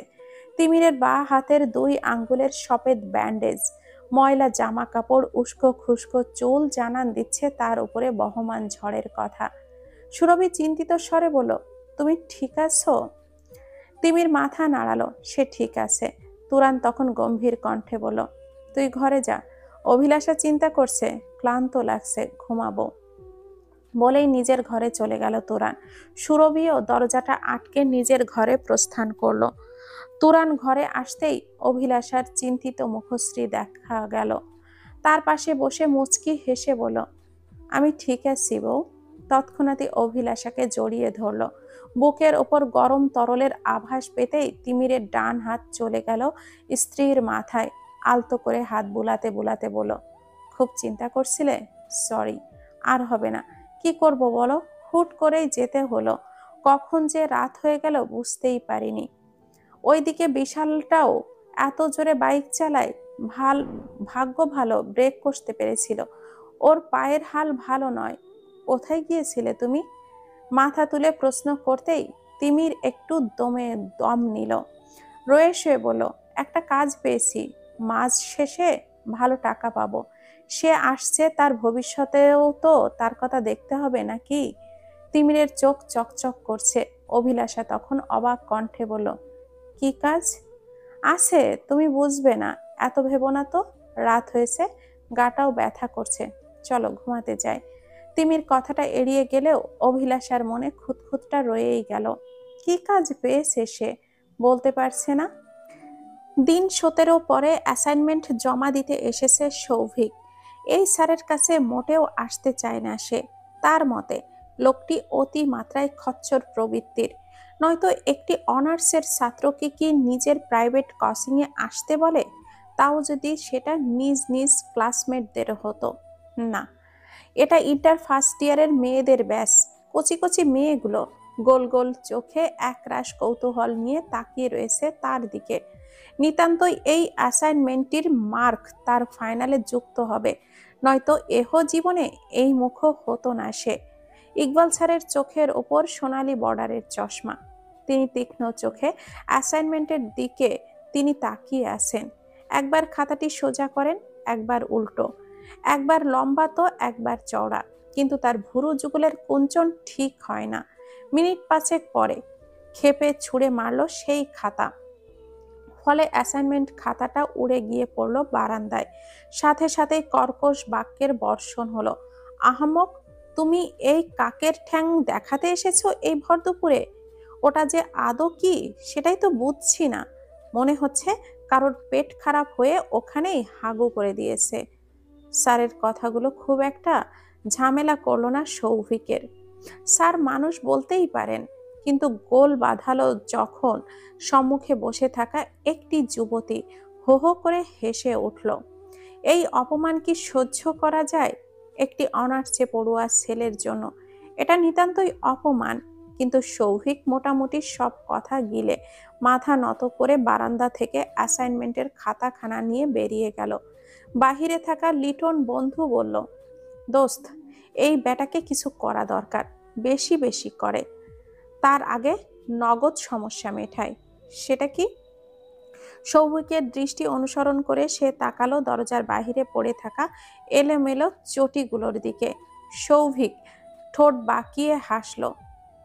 তিমিরের বাঁ হাতের 2 আঙ্গুলের সফেদ ব্যান্ডেজ, ময়লা জামা কাপড়, উস্কো খুস্কো চুল জানান দিচ্ছে তার উপরে বহমান ঝড়ের কথা। সুরভি চিন্তিত স্বরে বলল, তুমি ঠিক আছো? তিমির মাথা নাড়ালো, সে ঠিক আছে। তুরান তখন গম্ভীর কণ্ঠে বলল, তুই ঘরে যা, অভিলাষা চিন্তা করছে, ক্লান্ত লাগছে, ঘুমাবো। বলেই নিজের ঘরে চলে গেল তুরান। সুরভিও দরজাটা আটকে নিজের ঘরে প্রস্থান করলো। তুরান ঘরে আসতেই অভিলাষার চিন্তিত মুখশ্রী দেখা গেল। তার পাশে বসে মুচকি হেসে বলল, আমি ঠিক আছি বউ। তৎক্ষণাৎই অভিলাষাকে জড়িয়ে ধরল। বুকের ওপর গরম তরলের আভাস পেতেই তিমিরের ডান হাত চলে গেল স্ত্রীর মাথায়। আলতো করে হাত বুলাতে বুলাতে বলল, খুব চিন্তা করছিলে? সরি, আর হবে না। কি করব বলো, হুট করেই যেতে হলো। কখন যে রাত হয়ে গেল বুঝতেই পারিনি। ওইদিকে বিশালটাও এত জোরে বাইক চালায়, ভাল ভাগ্য ভালো ব্রেক কষতে পেরেছিল। ওর পায়ের হাল ভালো নয়। কোথায় গিয়েছিলে তুমি? মাথা তুলে প্রশ্ন করতেই তিমির একটু দম নিল। রয়ে শুয়ে বলল, একটা কাজ পেয়েছি, মাস শেষে ভালো টাকা পাবো। সে আসছে, তার ভবিষ্যতেও তো তার কথা দেখতে হবে নাকি? তিমিরের চোখ চকচক করছে। অভিলাষা তখন অবাক কণ্ঠে বলল, কি কাজ? আছে, তুমি বুঝবে না, এত ভেবো না তো। রাত হয়েছে, গাটাও ব্যথা করছে, চলো ঘুমাতে যাই। তিমির কথাটা এড়িয়ে গেলেও অভিলাষার মনে খুঁতখুঁতটা রয়েই গেল। কি কাজ পেয়েছে সে, বলতে পারছে না। দিন 17 পরে অ্যাসাইনমেন্ট জমা দিতে এসেছে সৌভিক। এই স্যারের কাছে মোটেও আসতে চায় না সে। তার মতে লোকটি অতি মাত্রায় খচ্চর প্রবৃত্তির। নয়তো একটি অনার্সের ছাত্রকে কি নিজের প্রাইভেট কোচিংয়ে আসতে বলে, তাও যদি সেটা নিজ নিজ ক্লাসমেটদের হতো। না, এটা ইন্টার ফার্স্ট ইয়ারের মেয়েদের ব্যাচ। কচি কচি মেয়েগুলো গোল গোল চোখে একরাশ কৌতূহল নিয়ে তাকিয়ে রয়েছে তার দিকে। নিতান্তই এই অ্যাসাইনমেন্টটির মার্ক তার ফাইনালে যুক্ত হবে, নয়তো এহ জীবনে এই মুখ হতো না সে। ইকবাল স্যারের চোখের ওপর সোনালি বর্ডারের চশমা। তিনি তীক্ষ্ণ চোখে অ্যাসাইনমেন্টের দিকে তিনি তাকিয়ে আছেন। একবার খাতাটি সোজা করেন, একবার উল্টো, একবার লম্বা তো একবার চওড়া, কিন্তু তার ভুরু যুগলের কুঞ্চন ঠিক হয় না। মিনিট 5 পরে ক্ষেপে ছুঁড়ে মারল সেই খাতা। ফলে অ্যাসাইনমেন্ট খাতাটা উড়ে গিয়ে পড়ল বারান্দায়। সাথে সাথেই কর্কশ বাক্যের বর্ষণ হলো। আহাম্মক, তুমি এই কাকের ঠ্যাং দেখাতে এসেছো এই ভর দুপুরে? ওটা যে আদৌ কি সেটাই তো বুঝছি না। মনে হচ্ছে কারোর পেট খারাপ হয়ে ওখানেই হাগু করে দিয়েছে। স্যারের কথাগুলো খুব একটা ঝামেলা করলো না সৌভিকের। স্যার মানুষ বলতেই পারেন, কিন্তু গোল বাঁধালো যখন সম্মুখে বসে থাকা একটি যুবতী হো হো করে হেসে উঠল। এই অপমান কি সহ্য করা যায় একটি অনার্সে পড়ুয়া ছেলের জন্য? এটা নিতান্তই অপমান। কিন্তু সৌভিক মোটামুটি সব কথা গিলে মাথা নত করে বারান্দা থেকে অ্যাসাইনমেন্টের খাতাখানা নিয়ে বেরিয়ে গেল। বাহিরে থাকা লিটন বন্ধু বলল, দোস্ত, এই বেটাকে কিছু করা দরকার। বেশি বেশি করে, তার আগে নগদ সমস্যা মেটায়। সেটা কি? সৌভিকের দৃষ্টি অনুসরণ করে সে তাকালো দরজার বাহিরে পড়ে থাকা এলোমেলো চটিগুলোর দিকে। সৌভিক ঠোঁট বাঁকিয়ে হাসল।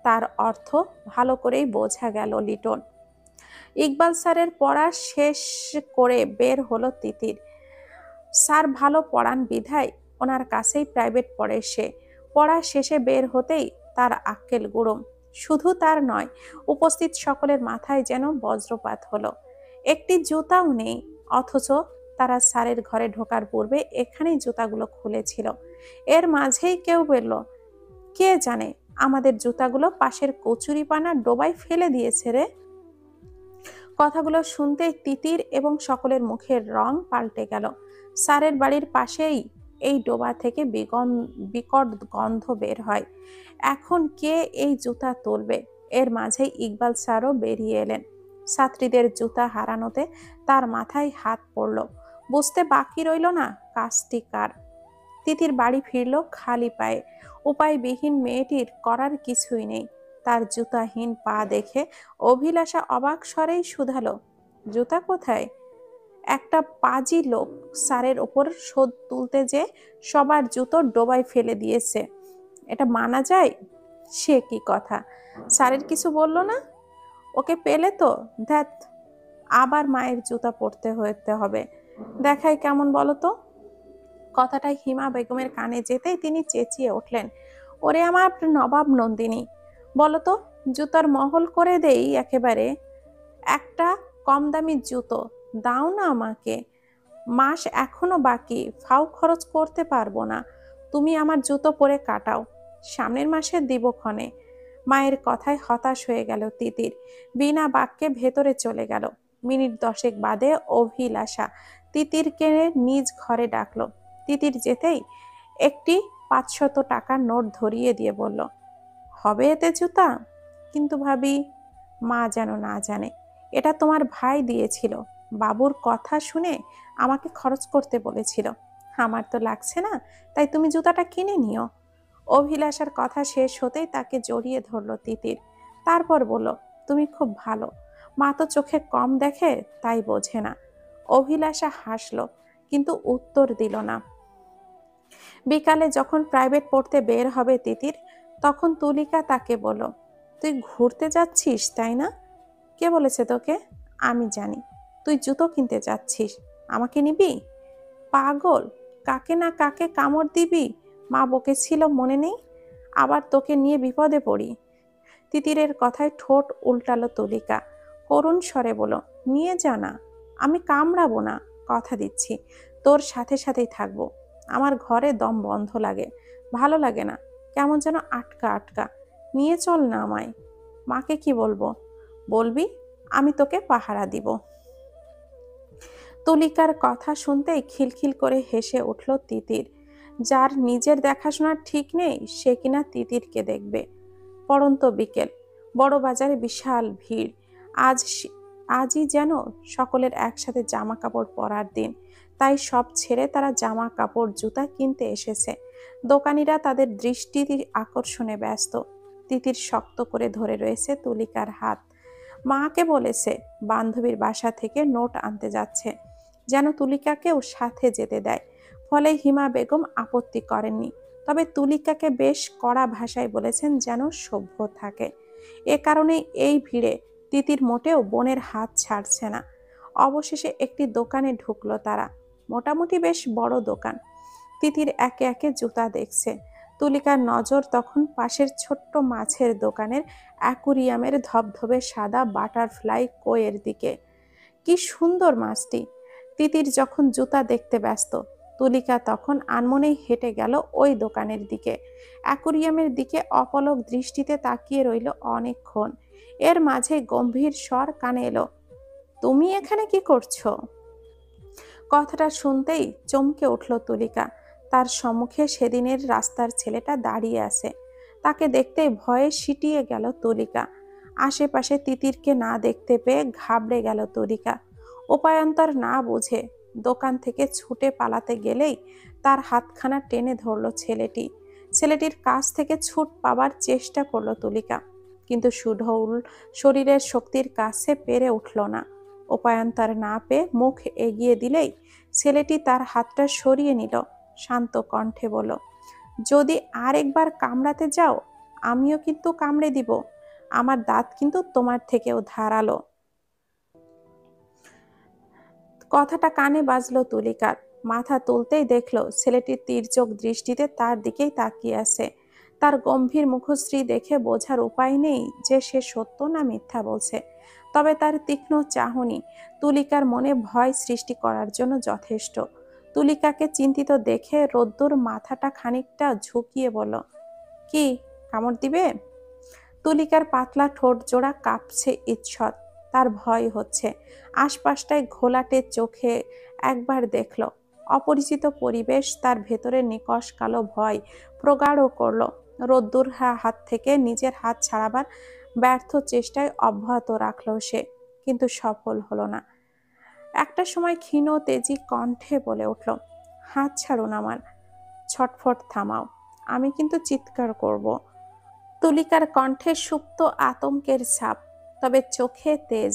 তার অর্থ ভালো করেই বোঝা গেল লিটন। ইকবাল স্যারের পড়া শেষ করে বের হলো তিতির। স্যার ভালো পড়ান বিধায় ওনার কাছেই প্রাইভেট পড়ে সে। পড়া শেষে বের হতেই তার আক্কেল গুড়ুম। শুধু তার নয়, উপস্থিত সকলের মাথায় যেন বজ্রপাত হলো। একটি জুতাও নেই, অথচ তারা স্যারের ঘরে ঢোকার পূর্বে এখানেই জুতাগুলো খুলেছিল। এর মাঝেই কেউ বলল, কে জানে আমাদের জুতাগুলো পাশের কচুরিপানা ডোবায় ফেলে দিয়েছে রে। কথাগুলো শুনতেই তিতির এবং সকলের মুখের রং পাল্টে গেল। স্যারের বাড়ির পাশেই এই ডোবা থেকে বিকট গন্ধ বের হয়। এখন কে এই জুতা তুলবে? এর মাঝেই ইকবাল স্যারও বেরিয়ে এলেন। ছাত্রীদের জুতা হারানোতে তার মাথায় হাত পড়ল। বুঝতে বাকি রইল না কাজটি কার। তিতির বাড়ি ফিরল খালি পায়ে। উপায়বিহীন মেয়েটির করার কিছুই নেই। তার জুতাহীন পা দেখে অভিলাষা অবাক স্বরেই শুধালো, জুতা কোথায়? একটা পাজি লোক স্যারের ওপর শোধ তুলতে যে সবার জুতো ডোবায় ফেলে দিয়েছে, এটা মানা যায়? সে কি কথা, স্যারের কিছু বলল না? ওকে পেলে তো ধ্যাত, আবার মায়ের জুতা পরতে হতে হবে। দেখাই কেমন বলো তো? কথাটাই হিমা বেগমের কানে যেতেই তিনি চেঁচিয়ে উঠলেন, ওরে আমার নবাব নন্দিনী, বলো তো, জুতার মহল করে দেই একেবারে। একটা কম দামি জুতো দাও না আমাকে। মাস এখনো বাকি, ফাও খরচ করতে পারবো না। তুমি আমার জুতো পরে কাটাও, সামনের মাসে দিব ক্ষণে। মায়ের কথায় হতাশ হয়ে গেল তিতির। বিনা বাক্যে ভেতরে চলে গেল। মিনিট 10 বাদে অভিলাষা তিতিরকে নিজ ঘরে ডাকলো। তিতির যেতেই একটি 500 টাকার নোট ধরিয়ে দিয়ে বলল, হবে এতে জুতা? কিন্তু ভাবি, মা যেন না জানে, এটা তোমার ভাই দিয়েছিল। বাবুর কথা শুনে আমাকে খরচ করতে বলেছিল। আমার তো লাগছে না, তাই তুমি জুতাটা কিনে নিও। অভিলাষার কথা শেষ হতেই তাকে জড়িয়ে ধরল তিতির। তারপর বলল, তুমি খুব ভালো। মা তো চোখে কম দেখে, তাই বোঝে না। অভিলাষা হাসল, কিন্তু উত্তর দিল না। বিকালে যখন প্রাইভেট পড়তে বের হবে তিতির, তখন তুলিকা তাকে বলল, তুই ঘুরতে যাচ্ছিস তাই না? কে বলেছে তোকে? আমি জানি তুই জুতো কিনতে যাচ্ছিস। আমাকে নিবি? পাগল, কাকে না কাকে কামড় দিবি, মা বকেছিল মনে নেই? আবার তোকে নিয়ে বিপদে পড়ি। তিতিরের কথায় ঠোঁট উল্টালো তুলিকা। করুণ স্বরে বলল, নিয়ে যা না, আমি কামড়াবো না, কথা দিচ্ছি। তোর সাথে সাথেই থাকবো। আমার ঘরে দম বন্ধ লাগে, ভালো লাগে না, কেমন যেন আটকা আটকা। নিয়ে চল না আমায়। মাকে কি বলবো? বলবি আমি তোকে পাহারা দিব। তুলিকার কথা শুনতেই খিলখিল করে হেসে উঠল তিতির। যার নিজের দেখাশোনার ঠিক নেই সে কিনা তিতিরকে দেখবে। পড়ন্ত বিকেল, বড় বাজারে বিশাল ভিড়। আজই যেন সকলের একসাথে জামা কাপড় পরার দিন, তাই সব ছেড়ে তারা জামা কাপড় জুতা কিনতে এসেছে। দোকানিরা তাদের দৃষ্টি আকর্ষণে ব্যস্ত। তিতির শক্ত করে ধরে রয়েছে তুলিকার হাত। মাকে বলেছে বান্ধবীর বাসা থেকে নোট আনতে যাচ্ছে, যেন তুলিকাকেও সাথে যেতে দেয়। ফলে হিমা বেগম আপত্তি করেননি, তবে তুলিকাকে বেশ কড়া ভাষায় বলেছেন যেন সভ্য থাকে। এ কারণে এই ভিড়ে তিতির মোটেও বোনের হাত ছাড়ছে না। অবশেষে একটি দোকানে ঢুকলো তারা। মোটামুটি বেশ বড় দোকান। তিতির একে একে জুতা দেখছে। তুলিকার নজর তখন পাশের ছোট্ট মাছের দোকানের অ্যাকুরিয়ামের ধবধবে সাদা বাটারফ্লাই কোয়ের দিকে। কি সুন্দর মাছটি! তিতির যখন জুতা দেখতে ব্যস্ত, তুলিকা তখন আনমনেই হেঁটে গেল ওই দোকানের দিকে। অ্যাকুরিয়ামের দিকে অপলক দৃষ্টিতে তাকিয়ে রইল অনেকক্ষণ। এর মাঝে গম্ভীর স্বর কানে এলো, তুমি এখানে কি করছো? কথাটা শুনতেই চমকে উঠল তুলিকা। তার সম্মুখে সেদিনের রাস্তার ছেলেটা দাঁড়িয়ে আছে। তাকে দেখতেই ভয়ে সিটিয়ে গেল তুলিকা। আশেপাশে তিতিরকে না দেখতে পেয়ে ঘাবড়ে গেল তুলিকা। উপায়ন্তর না বুঝে দোকান থেকে ছুটে পালাতে গেলেই তার হাতখানা টেনে ধরল ছেলেটি। ছেলেটির কাছ থেকে ছুট পাবার চেষ্টা করলো তুলিকা, কিন্তু সুঢল শরীরের শক্তির কাছে পেরে উঠল না। উপায়ন্তর না পেয়ে মুখ এগিয়ে দিলেই ছেলেটি তার হাতটা সরিয়ে নিল। শান্ত কণ্ঠে বলল, যদি আরেকবার কামড়াতে যাও আমিও কিন্তু কামড়ে দিব। আমার দাঁত কিন্তু তোমার থেকেও ধারালো। কথাটা কানে বাজলো তুলিকার। মাথা তুলতেই দেখলো ছেলেটি তির্যক দৃষ্টিতে তার দিকেই তাকিয়ে আছে। তার গম্ভীর মুখশ্রী দেখে বোঝার উপায় নেই যে সে সত্য না মিথ্যা বলছে। তবে তার তীক্ষ্ণ চাহনি তুলিকার মনে ভয় সৃষ্টি করার জন্য যথেষ্ট। তুলিকাকে চিন্তিত দেখে রোদ্দুর মাথাটা খানিকটা ঝুঁকিয়ে বলল, কি কামড় দিবে? তুলিকার পাতলা ঠোঁট জোড়া কাঁপছে ঈষৎ। তার ভয় হচ্ছে। আশপাশটায় ঘোলাটে চোখে একবার দেখল অপরিচিত পরিবেশ, তার ভেতরে নিকষ কালো ভয় প্রগাঢ় করল। রোদ্দুর হাত থেকে নিজের হাত ছাড়াবার ব্যর্থ চেষ্টায় অব্যাহত রাখল সে, কিন্তু সফল হলো না। একটা সময় ক্ষীণ তেজি কণ্ঠে বলে উঠল, হাত ছাড়ুন আমার, ছটফট থামাও, আমি কিন্তু চিৎকার করব। তুলিকার কণ্ঠে সুপ্ত আতঙ্কের ছাপ, তবে চোখে তেজ।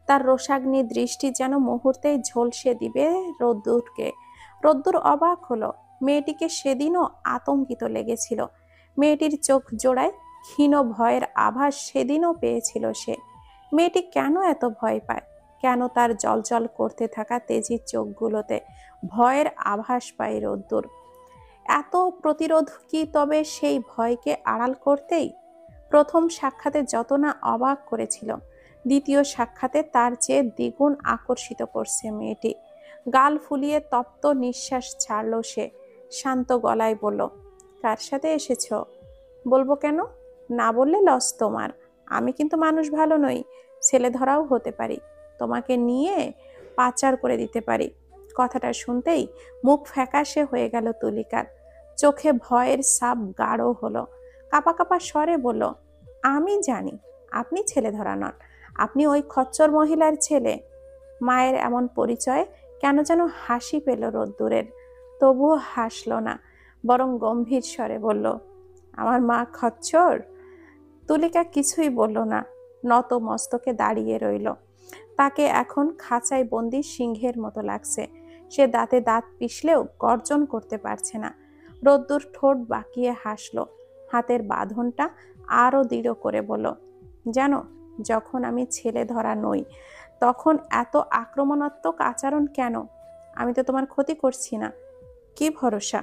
তার রোষাগ্নি দৃষ্টি যেন মুহূর্তেই ঝলসে দিবে রোদ্দুরকে। রোদ্দুর অবাক হলো। মেয়েটিকে সেদিনও আতঙ্কিত লেগেছিল। মেয়েটির চোখ জোড়ায় ক্ষীণ ভয়ের আভাস সেদিনও পেয়েছিল সে। মেয়েটি কেন এত ভয় পায়? কেন তার জ্বলজ্বল করতে থাকা তেজি চোখগুলোতে ভয়ের আভাস পায় রোদ্দুর? এত প্রতিরোধ কি তবে সেই ভয়কে আড়াল করতেই? প্রথম সাক্ষাতে যত না অবাক করেছিল, দ্বিতীয় সাক্ষাতে তার চেয়ে দ্বিগুণ আকর্ষিত করছে মেয়েটি। গাল ফুলিয়ে তপ্ত নিঃশ্বাস ছাড়ল সে। শান্ত গলায় বলল, কার সাথে এসেছ? বলবো কেন? না বললে লস তোমার। আমি কিন্তু মানুষ ভালো নই, ছেলে ধরাও হতে পারি, তোমাকে নিয়ে পাচার করে দিতে পারি। কথাটা শুনতেই মুখ ফ্যাকাশে হয়ে গেল তুলিকার। চোখে ভয়ের ছাপ গাঢ় হলো। কাঁপা কাঁপা স্বরে বলল, আমি জানি আপনি ছেলে ধরা নন, আপনি ওই খচ্চর মহিলার ছেলে। মায়ের এমন পরিচয় কেন যেন হাসি পেল রোদ্দুরের। তবুও হাসল না, বরং গম্ভীর স্বরে বলল, আমার মা খচ্চর? তুলিকা কিছুই বলল না, নত মস্তকে দাঁড়িয়ে রইল। তাকে এখন খাঁচায় বন্দি সিংহের মতো লাগছে। সে দাঁতে দাঁত পিষলেও গর্জন করতে পারছে না। রোদ্দুর ঠোঁট বাঁকিয়ে হাসল, হাতের বাঁধনটা আরো দৃঢ় করে বলল, জানো, যখন আমি ছেলে ধরা নই তখন এত আক্রমণাত্মক আচরণ কেন? আমি তো তোমার ক্ষতি করছি না। কি ভরসা?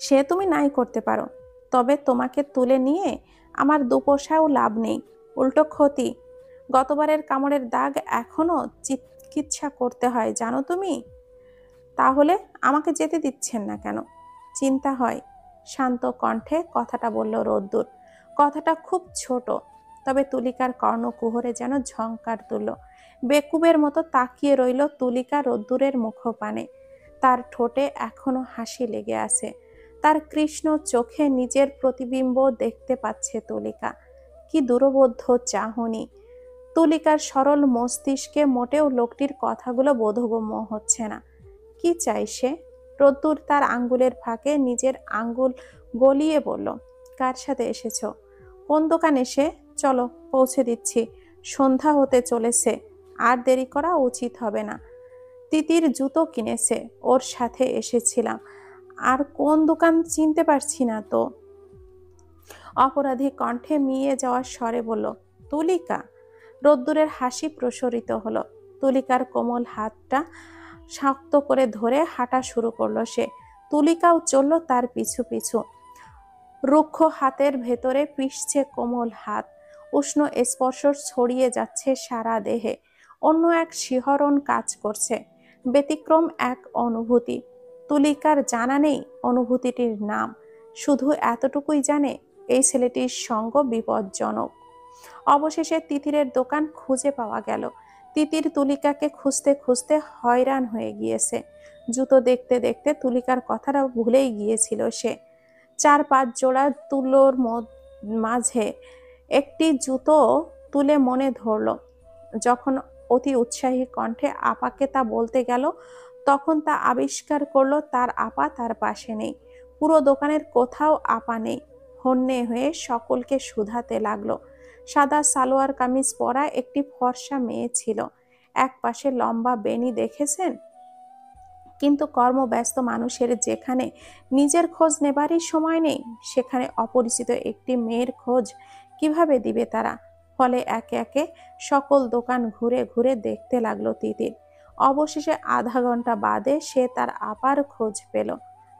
সে তুমি নাই করতে পারো, তবে তোমাকে তুলে নিয়ে আমার দুপয়সাও লাভ নেই, উল্টো ক্ষতি। গতবারের কামড়ের দাগ এখনো চিকিৎসা করতে হয়, জানো তুমি? তাহলে আমাকে যেতে দিচ্ছেন না কেন? চিন্তা হয়। শান্ত কণ্ঠে কথাটা বলল রোদ্দুর। কথাটা খুব ছোট, তবে তুলিকার কর্ণকুহরে যেন ঝংকার তুলল। বেকুবের মতো তাকিয়ে রইল তুলিকা রোদ্দুরের মুখপানে। তার ঠোঁটে এখনো হাসি লেগে আছে। তার কৃষ্ণ চোখে নিজের প্রতিবিম্ব দেখতে পাচ্ছে তুলিকা। কি দুরবোধ্য চাহনি! তুলিকার সরল মস্তিষ্কে মোটেও লোকটির কথাগুলো বোধগম্য হচ্ছে না। কি চাই সে? রোদ্দুর তার আঙ্গুলের ফাঁকে নিজের আঙ্গুল গলিয়ে বলল, কার সাথে এসেছো? কোন দোকানে সে? চলো পৌঁছে দিচ্ছি, সন্ধ্যা হতে চলেছে, আর দেরি করা উচিত হবে না। তিতির জুতো কিনেছে, ওর সাথে এসেছিলাম। আর কোন দোকান চিনতে পারছি না তো। অপরাধী কণ্ঠে মিয়ে যাওয়ার স্বরে বলল, তুলিকা। রোদ্দুরের হাসি প্রসারিত হলো। তুলিকার কোমল হাতটা শক্ত করে ধরে হাঁটা শুরু করলো সে। তুলিকাও চলল তার পিছু পিছু। রুক্ষ হাতের ভেতরে পিষছে কোমল হাত, উষ্ণ স্পর্শ ছড়িয়ে যাচ্ছে সারা দেহে। অন্য এক শিহরণ কাজ করছে, ব্যতিক্রম এক অনুভূতি। তুলিকার জানা নেই অনুভূতিটির নাম, শুধু এতটুকুই জানে এই ছেলেটির সঙ্গ বিপজ্জনক। অবশেষে তিতিরের দোকান খুঁজে পাওয়া গেল। তিতির তুলিকাকে খুঁজতে খুঁজতে হয়রান হয়ে গিয়েছে। জুতো দেখতে দেখতে তুলিকার কথাটা ভুলেই গিয়েছিল সে। 4-5 জোড়া তুলোর মাঝে একটি জুতো তুলে মনে ধরল। যখন অতি উৎসাহী কণ্ঠে আপাকে তা বলতে গেল, তখন তা আবিষ্কার করলো তার আপা তার পাশে নেই। পুরো দোকানের কোথাও আপা নেই। হন্যে হয়ে সকলকে শুধাতে লাগলো। সাদা সালোয়ার কামিজ পরা একটি ফর্সা মেয়ে ছিল, এক পাশে লম্বা বেনি, দেখেছেন? কিন্তু কর্মব্যস্ত মানুষের যেখানে নিজের খোঁজ নেবারই সময় নেই, সেখানে অপরিচিত একটি মেয়ের খোঁজ কিভাবে দিবে তারা? ফলে একে একে সকল দোকান ঘুরে ঘুরে দেখতে লাগলো তিতির। অবশেষে আধা ঘন্টা বাদে সে তার আপার খোঁজ পেল,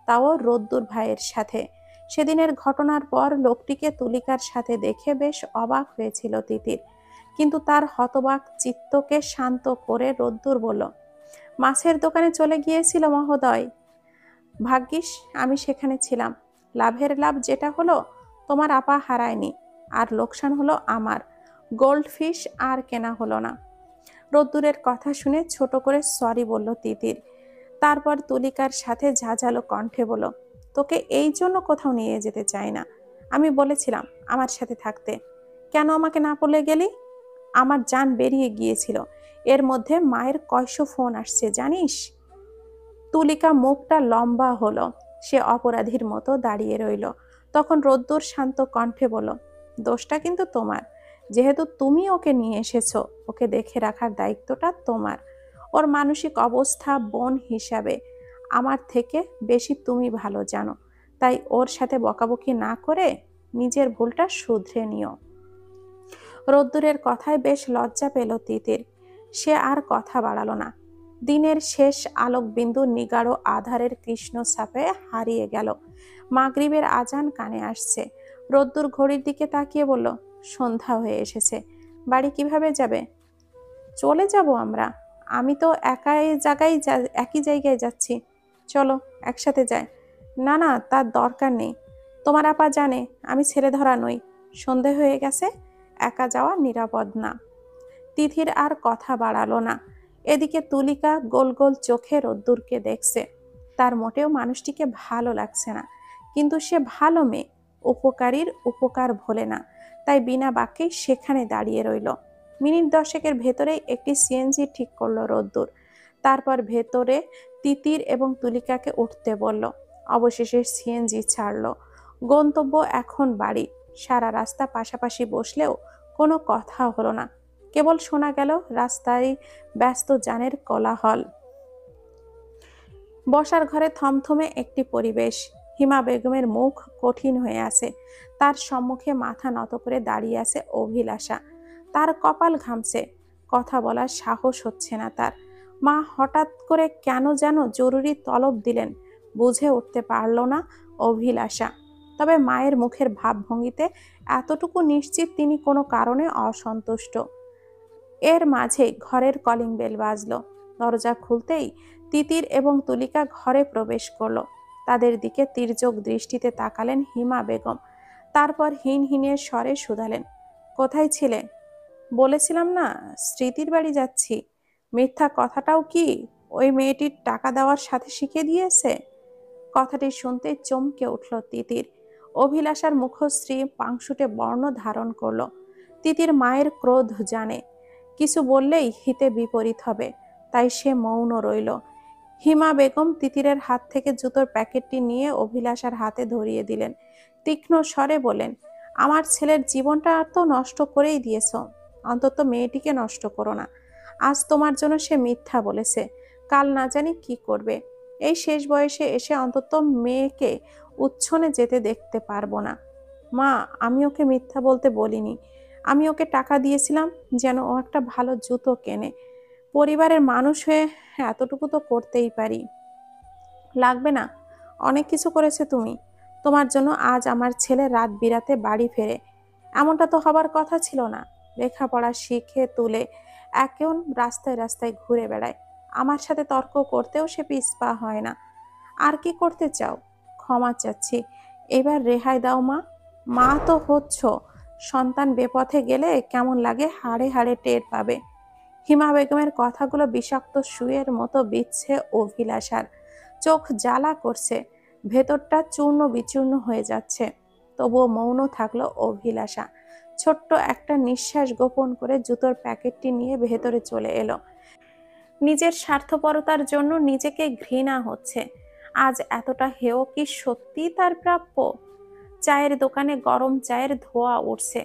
তাও রোদ্দুর ভাইয়ের সাথে। সেদিনের ঘটনার পর লোকটিকে তুলিকার সাথে দেখে বেশ অবাক হয়েছিল তিতির, কিন্তু তার হতবাক চিত্তকে শান্ত করে রোদ্দুর বলল, মাছের দোকানে চলে গিয়েছিল মহোদয়। ভাগ্যিস আমি সেখানে ছিলাম। লাভের লাভ যেটা হলো, তোমার আপা হারায়নি, আর লোকসান হলো আমার। গোল্ড ফিশ আর কেনা হলো না। রোদ্দুরের কথা শুনে ছোট করে সরি বলল তিতির। তারপর তুলিকার সাথে ঝাঁঝালো কণ্ঠে বলল, তোকে এই জন্য কোথাও নিয়ে যেতে চাই না। আমি বলেছিলাম আমার সাথে থাকতে, কেন আমাকে না বলে গেলি? আমার জান বেরিয়ে গিয়েছিল। এর মধ্যে মায়ের কয়শো ফোন আসছে জানিস? তুলিকা মুখটা লম্বা হলো, সে অপরাধীর মতো দাঁড়িয়ে রইল। তখন রোদ্দুর শান্ত কণ্ঠে বলল, দোষটা কিন্তু তোমার। যেহেতু তুমি ওকে নিয়ে এসেছো, ওকে দেখে রাখার দায়িত্বটা তোমার। ওর মানসিক অবস্থা বোন হিসাবে আমার থেকে বেশি তুমি ভালো জানো। তাই ওর সাথে বকাবকি না করে নিজের ভুলটা শুধরে নিও। রোদ্দুরের কথায় বেশ লজ্জা পেল তিতির। সে আর কথা বাড়ালো না। দিনের শেষ আলোকবিন্দু নিগাঢ় আধারের কৃষ্ণ ছাপে হারিয়ে গেল। মাগরিবের আজান কানে আসছে। রোদ্দুর ঘড়ির দিকে তাকিয়ে বলল, সন্ধ্যা হয়ে এসেছে। বাড়ি কিভাবে যাবে? চলে যাব আমরা। আমি তো একই জায়গায় যাচ্ছি। চলো একসাথে যাই। না না, তার দরকার নেই। তোমার আপা জানে আমি ছেলে ধরা নই। সন্ধে হয়ে গেছে, একা যাওয়া নিরাপদ না। তিথির আর কথা বাড়ালো না। এদিকে তুলিকা গোল গোল চোখে রোদ্দুরকে দেখছে। তার মোটেও মানুষটিকে ভালো লাগছে না, কিন্তু সে ভালো মেয়ে, উপকারীর উপকার ভোলে না। তাই বিনা বাক্যেই সেখানে দাঁড়িয়ে রইল। মিনিট 10-এর ভেতরেই একটি সিএনজি ঠিক করলো রোদ্দুর। তারপর ভেতরে তিতির এবং তুলিকাকে উঠতে বলল। অবশেষে সিএনজি ছাড়লো। গন্তব্য এখন বাড়ি। সারা রাস্তা পাশাপাশি বসলেও কোনো কথা হলো না। কেবল শোনা গেল রাস্তায় ব্যস্ত যানের কোলাহল। বসার ঘরে থমথমে একটি পরিবেশ। হিমা বেগমের মুখ কঠিন হয়ে আছে। তার সম্মুখে মাথা নত করে দাঁড়িয়ে আছে অভিলাষা। তার কপাল ঘামছে, কথা বলার সাহস হচ্ছে না তার। মা হঠাৎ করে কেন যেন জরুরি তলব দিলেন, বুঝে উঠতে পারল না অভিলাষা। তবে মায়ের মুখের ভাবভঙ্গিতে এতটুকু নিশ্চিত তিনি কোনো কারণে অসন্তুষ্ট। এর মাঝে ঘরের কলিং বেল বাজলো। দরজা খুলতেই তিতির এবং তুলিকা ঘরে প্রবেশ করলো। তাদের দিকে তির্যক দৃষ্টিতে তাকালেন হিমা বেগম। তারপর হিনহিনের স্বরে শুধালেন, কোথায় ছিলে? বলেছিলাম না স্মৃতির বাড়ি যাচ্ছি। মিথ্যা কথাটাও কি ওই মেয়েটির টাকা দেওয়ার সাথে শিখে দিয়েছে? কথাটি শুনতে চমকে উঠল তিতির। অভিলাষার মুখশ্রী পাংশুটে বর্ণ ধারণ করলো। তিতির মায়ের ক্রোধ জানে, কিছু বললেই হিতে বিপরীত হবে, তাই সে মৌন রইল। হিমা বেগম তিতিরের হাত থেকে জুতোর প্যাকেটটি নিয়ে অভিলাষার হাতে ধরিয়ে দিলেন। তীক্ষ্ণ স্বরে বলেন, আমার ছেলের জীবনটা তো নষ্ট করেই দিয়েছ, অন্তত মেয়েটিকে নষ্ট করো না। আজ তোমার জন্য সে মিথ্যা বলেছে, কাল না জানি কি করবে। এই শেষ বয়সে এসে অন্তত মেয়েকে উচ্ছনে যেতে দেখতে পারবো না। মা, আমি ওকে মিথ্যা বলতে বলিনি। আমি ওকে টাকা দিয়েছিলাম যেন ও একটা ভালো জুতো কেনে। পরিবারের মানুষ হয়ে এতটুকু তো করতেই পারি। লাগবে না, অনেক কিছু করেছে তুমি। তোমার জন্য আজ আমার ছেলে রাত বিরাতে বাড়ি ফেরে। এমনটা তো হবার কথা ছিল না। লেখাপড়া শিখে তুলে এখন রাস্তায় রাস্তায় ঘুরে বেড়ায়। আমার সাথে তর্ক করতেও সে পিছপা হয় না। আর কি করতে চাও? ক্ষমা চাচ্ছি, এবার রেহাই দাও মা। মা তো হচ্ছ, সন্তান বেপথে গেলে কেমন লাগে হাড়ে হাড়ে টের পাবে। হিমা বেগমের কথাগুলো বিষাক্ত সুয়ের মতো বিচ্ছে অভিলাষার। চোখ জ্বালা করছে, ভেতরটা চূর্ণ বিচূর্ণ হয়ে যাচ্ছে। তবুও মৌন থাকলো অভিলাষা। ছোট্ট একটা নিঃশ্বাস গোপন করে জুতোর প্যাকেটটি নিয়ে ভেতরে চলে এলো। নিজের স্বার্থপরতার জন্য নিজেকে ঘৃণা হচ্ছে। আজ এতটা হেয় কি সত্যি তার প্রাপ্য? চায়ের দোকানে গরম চায়ের ধোঁয়া উঠছে।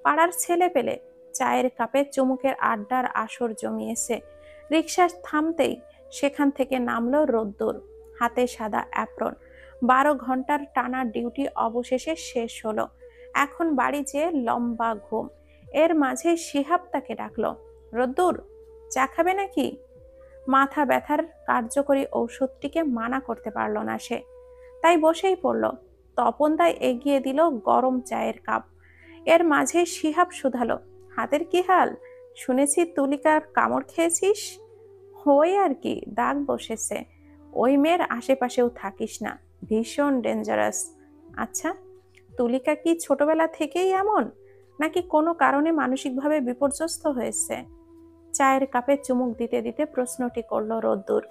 পাড়ার ছেলে পেলে চায়ের কাপে চুমুকের আড্ডার আসর জমিয়েছে। রিকশা থামতেই সেখান থেকে নামলো রোদ্দুর, হাতে সাদা অ্যাপ্রন। 12 ঘন্টার টানা ডিউটি অবশেষে শেষ হলো। এখন বাড়ি যেয়ে লম্বা ঘুম। এর মাঝে শিহাব তাকে ডাকলো, রোদ্দুর, চা খাবে নাকি? মাথা ব্যথার কার্যকরী ঔষধটিকে মানা করতে পারল না সে, তাই বসেই পড়ল। তপনদাই এগিয়ে দিল গরম চায়ের কাপ। এর মাঝে শিহাব শুধালো, হাতের কি হাল? শুনেছি তুলিকার কামড় খেয়েছিস। ওই আর কি, দাগ বসেছে। ওই মেয়ের আশেপাশেও থাকিস না, ভীষণ ডেঞ্জারাস। আচ্ছা, তুলিকা কি ছোটবেলা থেকেই এমন, নাকি কোনো কারণে মানসিকভাবে বিপর্যস্ত হয়েছে? চায়ের কাপে চুমুক দিতে দিতে প্রশ্নটি করল রোদ্দুর।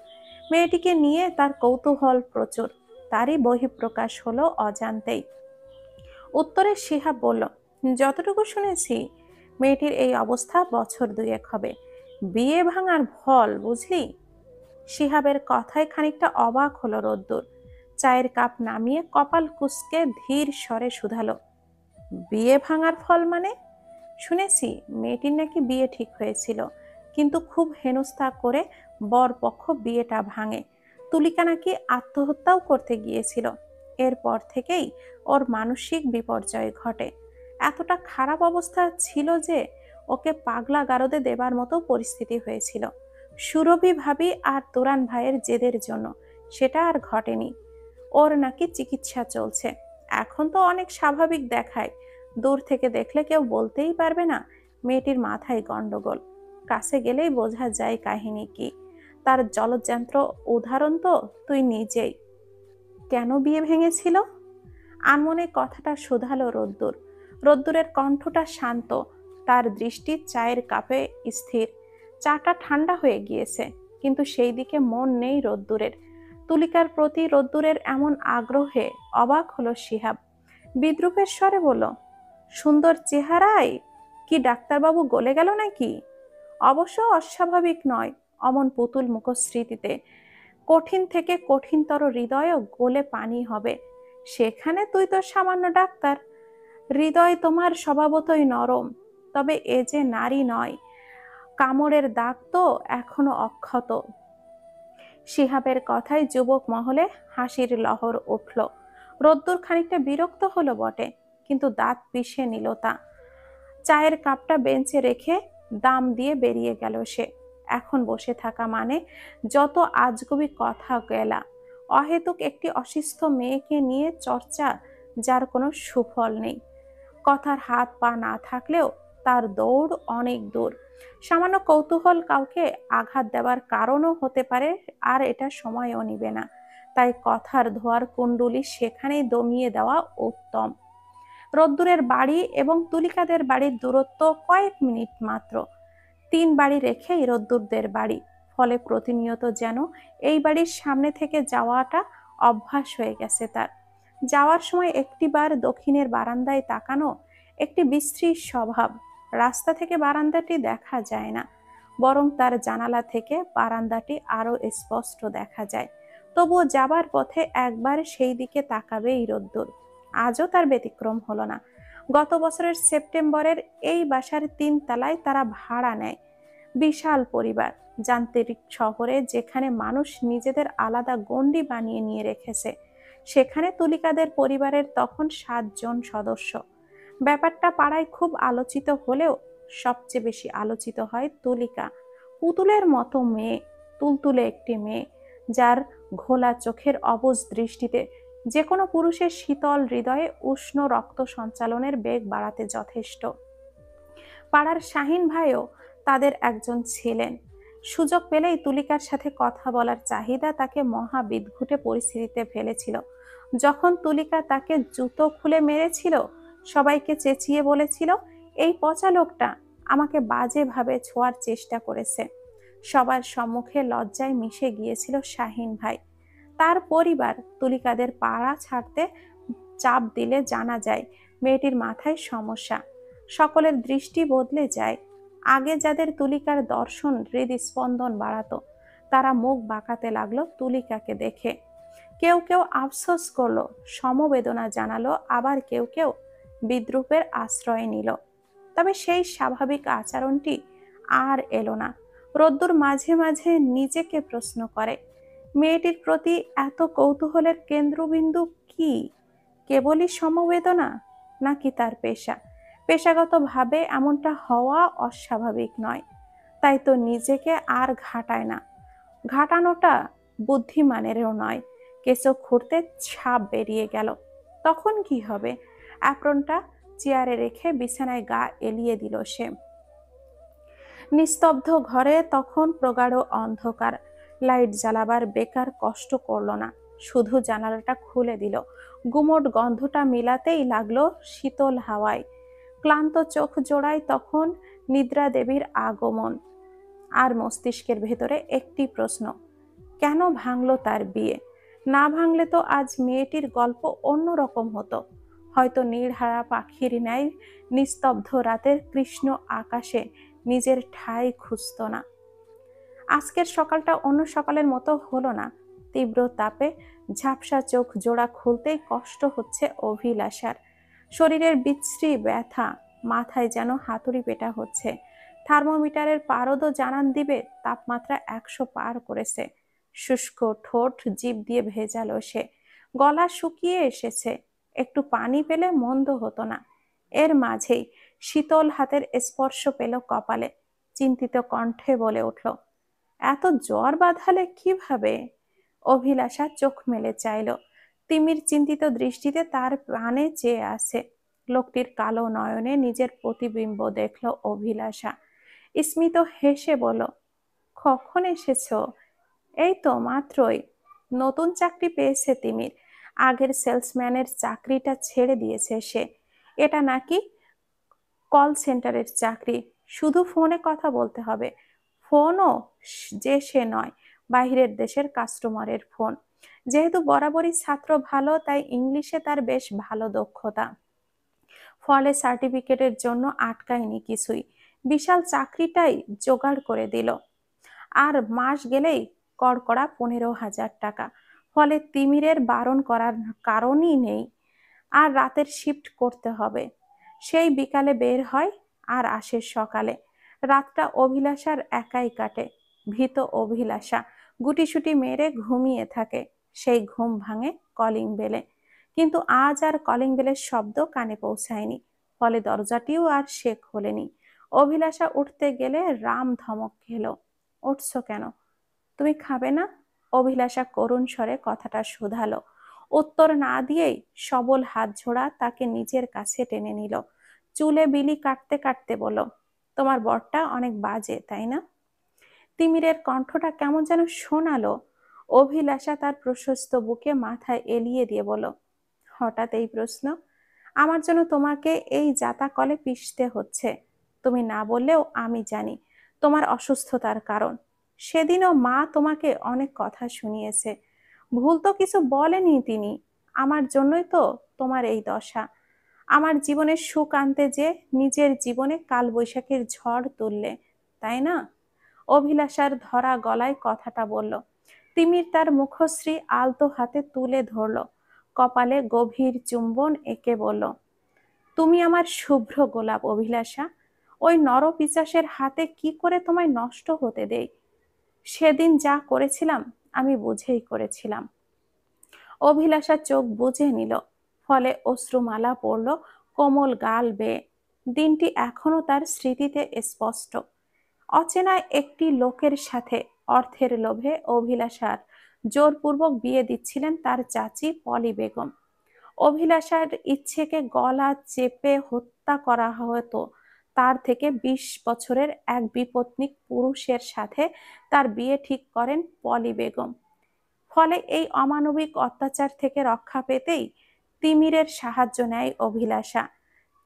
মেয়েটিকে নিয়ে তার কৌতূহল প্রচুর, তারই বহিঃপ্রকাশ হলো অজান্তেই। উত্তরে শিহাব বলল, যতটুকু শুনেছি মেয়েটির এই অবস্থা বছর 2 হবে। বিয়ে ভাঙার ফল বুঝলি। শিহাবের কথায় খানিকটা অবাক হলো রোদ্দুর। চায়ের কাপ নামিয়ে কপাল কুঁচকে ধীর স্বরে শুধালো, বিয়ে ভাঙার ফল মানে? শুনেছি মেয়েটির নাকি বিয়ে ঠিক হয়েছিল, কিন্তু খুব হেনস্থা করে বরপক্ষ বিয়েটা ভাঙে। তুলিকা নাকি আত্মহত্যাও করতে গিয়েছিল। এরপর থেকেই ওর মানসিক বিপর্যয় ঘটে। এতটা খারাপ অবস্থা ছিল যে ওকে পাগলা গারদে দেবার মতো পরিস্থিতি হয়েছিল। সুরভি ভাবি আর তুরান ভাইয়ের জেদের জন্য সেটা আর ঘটেনি। ওর নাকি চিকিৎসা চলছে। এখন তো অনেক স্বাভাবিক দেখায়। দূর থেকে দেখলে কেউ বলতেই পারবে না মেয়েটির মাথায় গন্ডগোল। কাছে গেলেই বোঝা যায় কাহিনী কি। তার জলযন্ত্র উদাহরণ তো তুই নিজেই। কেন বিয়ে ভেঙেছিল? আনমনে কথাটা শুধালো রোদ্দুর। রোদ্দুরের কণ্ঠটা শান্ত, তার দৃষ্টি চায়ের কাপে স্থির। চাটা ঠান্ডা হয়ে গিয়েছে, কিন্তু সেই দিকে মন নেই রোদ্দুরের। তুলিকার প্রতি রোদ্দুরের এমন আগ্রহে অবাক হলো শিহাব। বিদ্রূপের স্বরে বলল, সুন্দর চেহারায় কি ডাক্তারবাবু গলে গেল নাকি? অবশ্য অস্বাভাবিক নয়, অমন পুতুল মুখস্মৃতিতে কঠিন থেকে কঠিনতর হৃদয়ও গলে পানি হবে। সেখানে তুই তো সামান্য ডাক্তার। হৃদয় তোমার স্বভাবতই নরম, তবে এ যে নারী নয়। কামড়ের দাগ তো এখনো অক্ষত। শিহাবের কথায় যুবক মহলে হাসির লহর উঠল। রোদ্দুর খানিকটা বিরক্ত হলো বটে, কিন্তু দাঁত পিষে নিল তা। চায়ের কাপটা বেঞ্চে রেখে দাম দিয়ে বেরিয়ে গেল সে। এখন বসে থাকা মানে যত আজগুবি কথা গেলা। অহেতুক একটি অসুস্থ মেয়েকে নিয়ে চর্চা, যার কোনো সুফল নেই। কথার হাত পা না থাকলেও তার দৌড় অনেক দূর। সামান্য কৌতূহল কাউকে আঘাত দেওয়ার কারণও হতে পারে, আর এটা সময়ও নিবে না। তাই কথার ধোয়ার কুণ্ডুলি সেখানেই দমিয়ে দেওয়া উত্তম। রোদ্দুরের বাড়ি এবং তুলিকাদের বাড়ির দূরত্ব কয়েক মিনিট মাত্র। 3 বাড়ি রেখেই রোদ্দুরদের বাড়ি। ফলে প্রতিনিয়ত যেন এই বাড়ির সামনে থেকে যাওয়াটা অভ্যাস হয়ে গেছে তার। যাওয়ার সময় একটিবার দক্ষিণের বারান্দায় তাকানো একটি বিশ্রী স্বভাব। রাস্তা থেকে বারান্দাটি দেখা যায় না, বরং তার জানালা থেকে বারান্দাটি আরো স্পষ্ট দেখা যায়। তবুও যাবার পথে একবার সেই দিকে তাকাবেই রোদ্দুর। আজও তার ব্যতিক্রম হলো না। গত বছরের সেপ্টেম্বরের এই বাসার 3 তলায় তারা ভাড়া নেয়। বিশাল পরিবার, যান্ত্রিক শহরে যেখানে মানুষ নিজেদের আলাদা গণ্ডি বানিয়ে নিয়ে রেখেছে, সেখানে তুলিকাদের পরিবারের তখন 7 জন সদস্য। ব্যাপারটা পাড়ায় খুব আলোচিত হলেও সবচেয়ে বেশি আলোচিত হয় তুলিকা। পুতুলের মতো মেয়ে, তুলতুলে একটি মেয়ে, যার ঘোলা চোখের অবুঝ দৃষ্টিতে যে কোনো পুরুষের শীতল হৃদয়ে উষ্ণ রক্ত সঞ্চালনের বেগ বাড়াতে যথেষ্ট। পাড়ার শাহিন ভাইও তাদের একজন ছিলেন। সুযোগ পেলেই তুলিকার সাথে কথা বলার চাহিদা তাকে মহা বিদঘুটে পরিস্থিতিতে ফেলেছিল। যখন তুলিকা তাকে জুতো খুলে মেরেছিল, সবাইকে চেঁচিয়ে বলেছিল, এই পচা লোকটা আমাকে বাজেভাবে ছোঁয়ার চেষ্টা করেছে। সবার সম্মুখে লজ্জায় মিশে গিয়েছিল শাহিন ভাই। তার পরিবার তুলিকাদের পাড়া ছাড়তে চাপ দিলে জানা যায় মেয়েটির মাথায় সমস্যা। সকলের দৃষ্টি বদলে যায়। আগে যাদের তুলিকার দর্শন হৃদস্পন্দন বাড়াতো, তারা মুখ বাঁকাতে লাগলো তুলিকাকে দেখে। কেউ কেউ আফসোস করলো, সমবেদনা জানালো, আবার কেউ কেউ বিদ্রূপের আশ্রয় নিল। তবে সেই স্বাভাবিক আচরণটি আর এলো না। রোদ্দুর মাঝে মাঝে নিজেকে প্রশ্ন করে, মেয়েটির প্রতি এত কৌতূহলের কেন্দ্রবিন্দু কি? কেবলই সমবেদনা, নাকি তার পেশা? পেশাগতভাবে এমনটা হওয়া অস্বাভাবিক নয়, তাই তো নিজেকে আর ঘাটায় না। ঘাটানোটা বুদ্ধিমানেরও নয়। কেঁচো খুঁড়তে সাপ বেরিয়ে গেল, তখন কি হবে? অ্যাপ্রনটা চেয়ারে রেখে বিছানায় গা এলিয়ে দিল সে। নিস্তব্ধ ঘরে তখন প্রগাঢ় অন্ধকার। লাইট জ্বালাবার বেকার কষ্ট করল না, শুধু জানালাটা খুলে দিল। গুমোট গন্ধটা মিলাতেই লাগলো শীতল হাওয়ায়। ক্লান্ত চোখ জোড়ায় তখন নিদ্রা দেবীর আগমন। আর মস্তিষ্কের ভেতরে একটি প্রশ্ন, কেন ভাঙল তার বিয়ে? না ভাঙলে তো আজ মেয়েটির গল্প অন্যরকম হতো। হয়তো নীড়হারা পাখির ন্যায় নিস্তব্ধ রাতের কৃষ্ণ আকাশে নিজের ঠাঁই খুঁজত না। আজকের সকালটা অন্য সকালের মতো হলো না। তীব্র তাপে ঝাপসা চোখ জোড়া খুলতেই কষ্ট হচ্ছে অভিলাষার। শরীরের বিশ্রী ব্যথা, মাথায় যেন হাতুড়ি পেটা হচ্ছে। থার্মোমিটারের পারদও জানান দিবে তাপমাত্রা 100 পার করেছে। শুষ্ক ঠোঁট জিভ দিয়ে ভেজালো সে। গলা শুকিয়ে এসেছে, একটু পানি পেলে মন্দ হতো না। এর মাঝেই শীতল হাতের স্পর্শ পেল কপালে। চিন্তিত কণ্ঠে বলে উঠল, এত জ্বর বাঁধালে কিভাবে? অভিলাষা চোখ মেলে চাইল। তিমির চিন্তিত দৃষ্টিতে তার প্রাণে চেয়ে আছে। লোকটির কালো নয়নে নিজের প্রতিবিম্ব দেখল অভিলাষা। স্মিত হেসে বলল, কখন এসেছ? এই তো মাত্রই। নতুন চাকরি পেয়েছে তিমির। আগের সেলসম্যানের চাকরিটা ছেড়ে দিয়েছে সে। এটা নাকি কল সেন্টারের চাকরি, শুধু ফোনে কথা বলতে হবে। ফোনও যে সে নয়, বাহিরের দেশের কাস্টমারের ফোন। যেহেতু বরাবরই ছাত্র ভালো, তাই ইংলিশে তার বেশ ভালো দক্ষতা। ফলে সার্টিফিকেটের জন্য আটকায়নি কিছুই। বিশাল চাকরিটাই জোগাড় করে দিল। আর মাস গেলেই কড়কড়া 15,000 টাকা। ফলে তিমিরের বারণ করার কারণই নেই। আর রাতের শিফট করতে হবে। সেই বিকালে বের হয় আর আসে সকালে। রাতটা অভিলাষার একাই কাটে। ভীত অভিলাষা গুটিসুটি মেরে ঘুমিয়ে থাকে। সেই ঘুম ভাঙে কলিং বেলে। কিন্তু আজ আর কলিং বেলের শব্দ কানে পৌঁছায়নি। ফলে দরজাটিও আর সে খোলেনি। অভিলাষা উঠতে গেলে রাম ধমক খেল, উঠছো কেন? তুমি খাবে না? অভিলাষা করুণ স্বরে কথাটা শুধালো। উত্তর না দিয়েই সবল হাত ঝোড়া তাকে নিজের কাছে টেনে নিল। চুলে বিলি কাটতে কাটতে বলল, তোমার বরটা অনেক বাজে, তাই না? তিমিরের কণ্ঠটা কেমন যেন শোনালো। অভিলাষা তার প্রশস্ত বুকে মাথায় এলিয়ে দিয়ে বলল, হঠাৎ এই প্রশ্ন? আমার জন্য তোমাকে এই জাতা কলে পিষতে হচ্ছে। তুমি না বললেও আমি জানি তোমার অসুস্থতার কারণ। সেদিনও মা তোমাকে অনেক কথা শুনিয়েছে। ভুল তো কিছু বলেনি তিনি। আমার জন্যই তো তোমার এই দশা। আমার জীবনের সুখ আনতে যে নিজের জীবনে কালবৈশাখীর ঝড় তুললে, তাই না? অভিলাষার ধরা গলায় কথাটা বলল। তিমির তার মুখশ্রী আলতো হাতে তুলে ধরল। কপালে গভীর চুম্বন এঁকে বলল, তুমি আমার শুভ্র গোলাপ অভিলাষা। ওই নরপিশাচের হাতে কি করে তোমায় নষ্ট হতে দেই? সেদিন যা করেছিলাম আমি বুঝেই করেছিলাম। অভিলাষা চোখ বুজে নিল। ফলে অশ্রুমালা পড়ল কোমল গাল বেয়ে। দিনটি এখনো তার স্মৃতিতে স্পষ্ট। অচেনা একটি লোকের সাথে অর্থের লোভে অভিলাষার জোরপূর্বক বিয়ে দিচ্ছিলেন তার চাচি পলি বেগম। অভিলাষার ইচ্ছেকে গলা চেপে হত্যা করা হতো তার থেকে 20 বছরের এক বিপত্নিক পুরুষের সাথে তার বিয়ে ঠিক করেন পলি বেগম। ফলে এই অমানবিক অত্যাচার থেকে রক্ষা পেতেই তিমিরের সাহায্য নেয় অভিলাষা।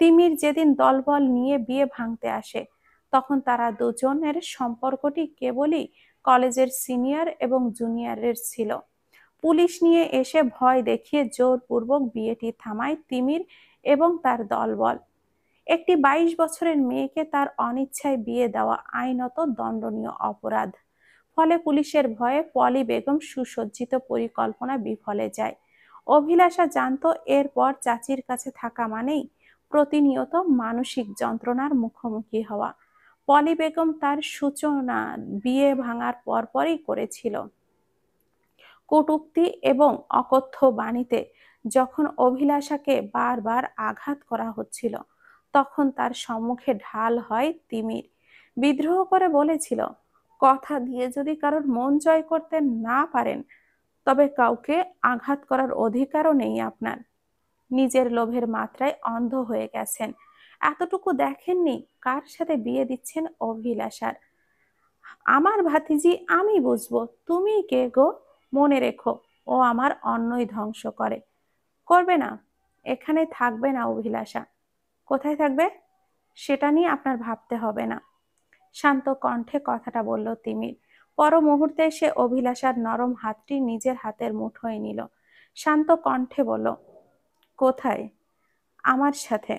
তিমির যেদিন দলবল নিয়ে বিয়ে ভাঙতে আসে, তখন তারা দুজনের সম্পর্কটি কেবলই কলেজের সিনিয়র এবং জুনিয়রের ছিল। পুলিশ নিয়ে এসে ভয় দেখিয়ে জোরপূর্বক বিয়েটি থামায় তিমির এবং তার দলবল। একটি 22 বছরের মেয়েকে তার অনিচ্ছায় বিয়ে দেওয়া আইনত দণ্ডনীয় অপরাধ। ফলে পুলিশের ভয়ে পলি বেগম সুসজ্জিত পরিকল্পনা বিফলে যায়। অভিলাষা জানত এরপর চাচির কাছে থাকা মানেই প্রতিনিয়ত মানসিক যন্ত্রণার মুখোমুখি হওয়া। পলি বেগম তার সূচনা বিয়ে ভাঙার পরপরই করেছিল। কটূক্তি এবং অকথ্য বাণীতে যখন অভিলাষাকে বারবার আঘাত করা হচ্ছিল, তখন তার সম্মুখে ঢাল হয় তিমির। বিদ্রোহ করে বলেছিল, কথা দিয়ে যদি কারোর মন জয় করতে না পারেন, তবে কাউকে আঘাত করার অধিকারও নেই আপনার। নিজের লোভের মাত্রায় অন্ধ হয়ে গেছেন। এতটুকু দেখেননি কার সাথে বিয়ে দিচ্ছেন অভিলাষার। আমার ভাতিজি আমি বুঝবো, তুমি কে গো? মনে রেখো, ও আমার অন্নই ধ্বংস করে। করবে না, এখানে থাকবে না অভিলাষা। কোথায় থাকবে সেটা নিয়ে আপনার ভাবতে হবে না। শান্ত কণ্ঠে কথাটা বলল তিমির। পর মুহূর্তে সে অভিলাষার নরম হাতটি নিজের হাতের মুঠোয় নিল। শান্ত কণ্ঠে বলল, কোথায়? আমার সাথে।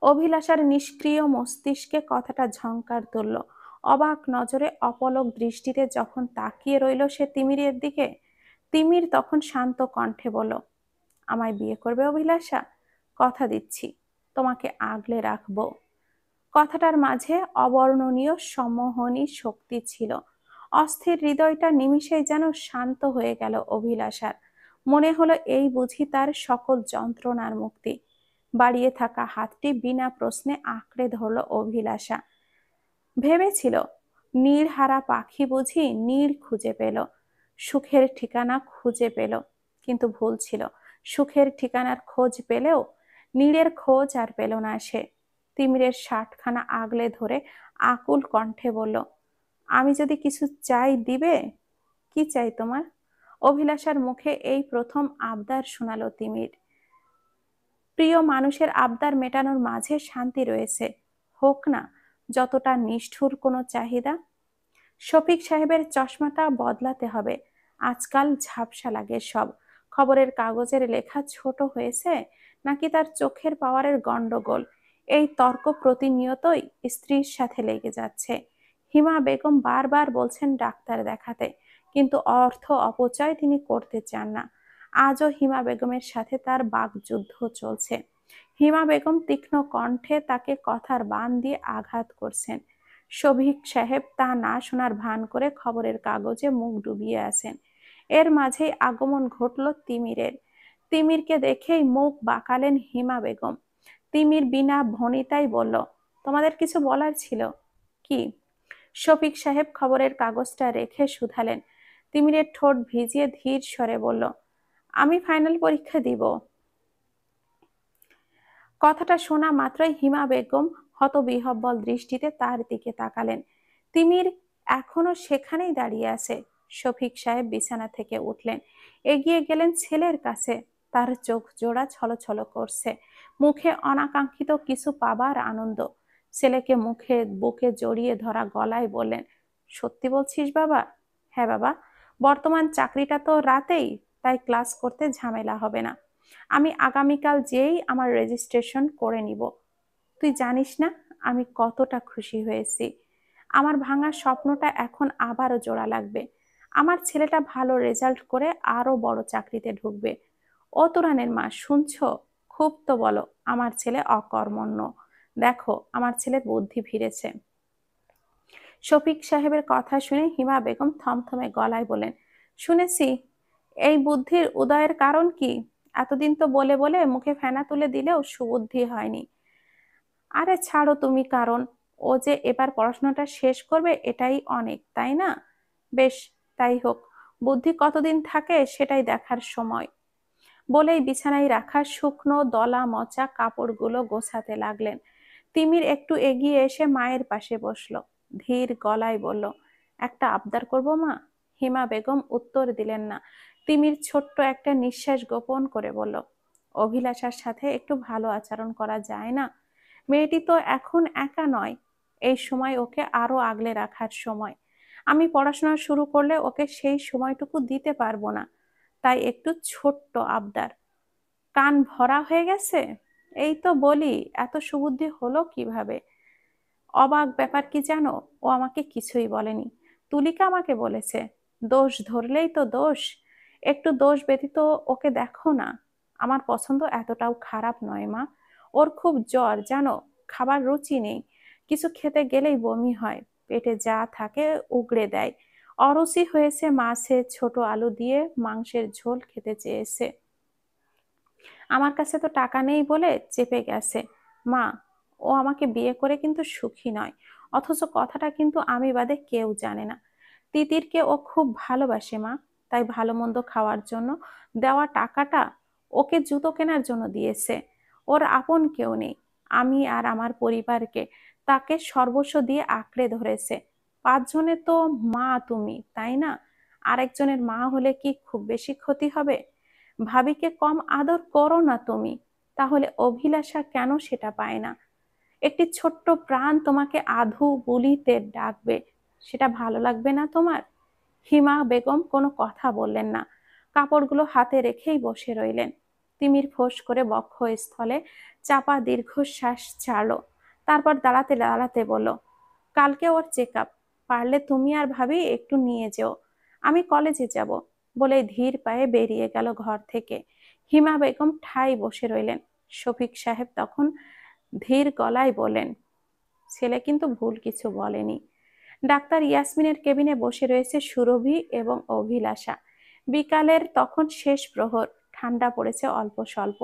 অভিলাষার নিষ্ক্রিয় মস্তিষ্কে কথাটা ঝংকার তুলল। অবাক নজরে অপলক দৃষ্টিতে যখন তাকিয়ে রইল সে তিমিরের দিকে, তিমির তখন শান্ত কণ্ঠে বলল, আমায় বিয়ে করবে অভিলাষা? কথা দিচ্ছি তোমাকে আগলে রাখবো। কথাটার মাঝে অবর্ণনীয় সম্মোহনী শক্তি ছিল। অস্থির হৃদয়টা নিমিষেই যেন শান্ত হয়ে গেল অভিলাষার। মনে হলো এই বুঝি তার সকল যন্ত্রণার মুক্তি। বাড়িয়ে থাকা হাতটি বিনা প্রশ্নে আঁকড়ে ধরল অভিলাষা। ভেবেছিল নীড়হারা পাখি বুঝি নীড় খুঁজে পেল, সুখের ঠিকানা খুঁজে পেল। কিন্তু ভুল ছিল। সুখের ঠিকানার খোঁজ পেলেও নীড়ের খোঁজ আর পেল না সে। তিমিরের শার্টখানা আগলে ধরে আকুল কণ্ঠে বলল, আমি যদি কিছু চাই দিবে? কি চাই তোমার? অভিলাষার মুখে এই প্রথম আবদার শোনালো তিমির। প্রিয় মানুষের আবদার মেটানোর মাঝে শান্তি রয়েছে, হোক না যতটা নিষ্ঠুর কোনো চাহিদা। শফিক সাহেবের চশমাটা বদলাতে হবে, আজকাল ঝাপসা লাগে সব। খবরের কাগজের লেখা ছোট হয়েছে নাকি তার চোখের পাওয়ারের গন্ডগোল, এই তর্ক প্রতিনিয়তই স্ত্রীর সাথে লেগে যাচ্ছে। হিমা বেগম বারবার বলছেন ডাক্তার দেখাতে, কিন্তু অর্থ অপচয় তিনি করতে চান না। আজও হিমা বেগমের সাথে তার বাকযুদ্ধ চলছে। হিমা বেগম তীক্ষ্ণ কণ্ঠে তাকে কথার বান দিয়ে আঘাত করছেন। শফিক সাহেব তা না শোনার ভান করে খবরের কাগজে মুখ ডুবিয়ে আছেন। এর মাঝেই আগমন ঘটল তিমিরের। তিমিরকে দেখেই মুখ বাঁকালেন হিমা বেগম। তিমির বিনা ভনিতায় বলল, তোমাদের কিছু বলার ছিল? কি? শফিক সাহেব খবরের কাগজটা রেখে শুধালেন। তিমিরের ঠোঁট ভিজিয়ে ধীর স্বরে বলল, আমি ফাইনাল পরীক্ষা দিব। কথাটা শোনা মাত্রই হিমা বেগম হতবিহ্বল দৃষ্টিতে তার দিকে তাকালেন। তিমির এখনো সেখানেই দাঁড়িয়ে আছে। শফিক সাহেব বিছানা থেকে উঠলেন, এগিয়ে গেলেন ছেলের কাছে। তার চোখ জোড়া ছলছল করছে, মুখে অনাকাঙ্ক্ষিত কিছু পাবার আনন্দ। ছেলেকে মুখে বুকে জড়িয়ে ধরা গলায় বললেন, সত্যি বলছিস বাবা? হ্যাঁ বাবা, বর্তমান চাকরিটা তো রাতেই, তাই ক্লাস করতে ঝামেলা হবে না। আমি আগামীকাল যেই আমার রেজিস্ট্রেশন করে নিব। তুই জানিস না আমি কতটা খুশি হয়েছি। আমার ভাঙা স্বপ্নটা এখন আবারও জোড়া লাগবে। আমার ছেলেটা ভালো রেজাল্ট করে আরো বড় চাকরিতে ঢুকবে। ও তোরানের মা, শুনছো? খুব তো বলো আমার ছেলে অকর্মণ্য। দেখো আমার ছেলের বুদ্ধি ফিরেছে। শফিক সাহেবের কথা শুনে হিমা বেগম থমথমে গলায় বলেন, শুনেছি। এই বুদ্ধির উদয়ের কারণ কি? এতদিন তো বলে বলে মুখে ফেনা তুলে দিলেও সুবুদ্ধি হয়নি। আরে ছাড়ো তুমি কারণ, ও যে এবার পড়াশোনাটা শেষ করবে এটাই অনেক, তাই না? বেশ, তাই হোক, বুদ্ধি কতদিন থাকে সেটাই দেখার সময়। বলেই বিছানায় রাখা শুকনো দলা মচা কাপড়গুলো গোছাতে লাগলেন। তিমির একটু এগিয়ে এসে মায়ের পাশে বসলো, ধীর গলায় বলল, একটা আবদার করব মা? হিমা বেগম উত্তর দিলেন না। তিমির ছোট্ট একটা নিঃশ্বাস গোপন করে বলল, অভিলাষার সাথে একটু ভালো আচরণ করা যায় না? মেয়েটি তো এখন একা নয়, এই সময় ওকে আরো আগলে রাখার সময়। আমি পড়াশোনা শুরু করলে ওকে সেই সময়টুকু দিতে পারবো না, তাই একটু ছোট্ট আবদার। কান ভরা হয়ে গেছে? এই তো বলি, এত সুবুদ্ধি হলো কিভাবে? অবাক ব্যাপার কি জানো, ও আমাকে কিছুই বলেনি, তুলিকা আমাকে বলেছে। দোষ ধরলেই তো দোষ, একটু দোষ ব্যতীত ওকে দেখো না। আমার পছন্দ এতটাও খারাপ নয় মা। ওর খুব জ্বর জানো, খাবার রুচি নেই, কিছু খেতে গেলেই বমি হয়, পেটে যা থাকে উগড়ে দেয়। অরুচি হয়েছে, মাছে ছোট আলু দিয়ে মাংসের ঝোল খেতে চেয়েছে, আমার কাছে তো টাকা নেই বলে চেপে গেছে। মা, ও আমাকে বিয়ে করে কিন্তু সুখী নয়, অথচ কথাটা কিন্তু আমি বাদে কেউ জানে না। তিতিরকে ও খুব ভালোবাসে মা, তাই ভালো মন্দ খাওয়ার জন্য দেওয়া টাকাটা ওকে জুতো কেনার জন্য দিয়েছে। ওর আপন কেউ নেই, আমি আর আমার পরিবারকে তাকে সর্বস্ব দিয়ে আঁকড়ে ধরেছে। পাঁচজনের তো মা তুমি, তাই না? আরেকজনের মা হলে কি খুব বেশি ক্ষতি হবে? ভাবিকে কম আদর করো না তুমি, তাহলে অভিলাষা কেন সেটা পায় না? একটি ছোট্ট প্রাণ তোমাকে আধু বলিতে ডাকবে, সেটা ভালো লাগবে না তোমার? হিমা বেগম কোনো কথা বললেন না, কাপড়গুলো হাতে রেখেই বসে রইলেন। তিমির ফোঁস করে বক্ষস্থলে চাপা দীর্ঘশ্বাস ছাড়লো, তারপর দাঁড়াতে দাঁড়াতে বলল, কালকে ওর চেক আপ, পারলে তুমি আর ভাবি একটু নিয়ে যেও, আমি কলেজে যাব। বলে ধীর পায়ে বেরিয়ে গেল ঘর থেকে। হিমা বেগম ঠাই বসে রইলেন। শফিক সাহেব তখন ধীর গলায় বলেন, ছেলে কিন্তু ভুল কিছু বলেনি। ডাক্তার ইয়াসমিনের কেবিনে বসে রয়েছে সুরভি এবং অভিলাষা। বিকালের তখন শেষ প্রহর, ঠান্ডা পড়েছে অল্প স্বল্প।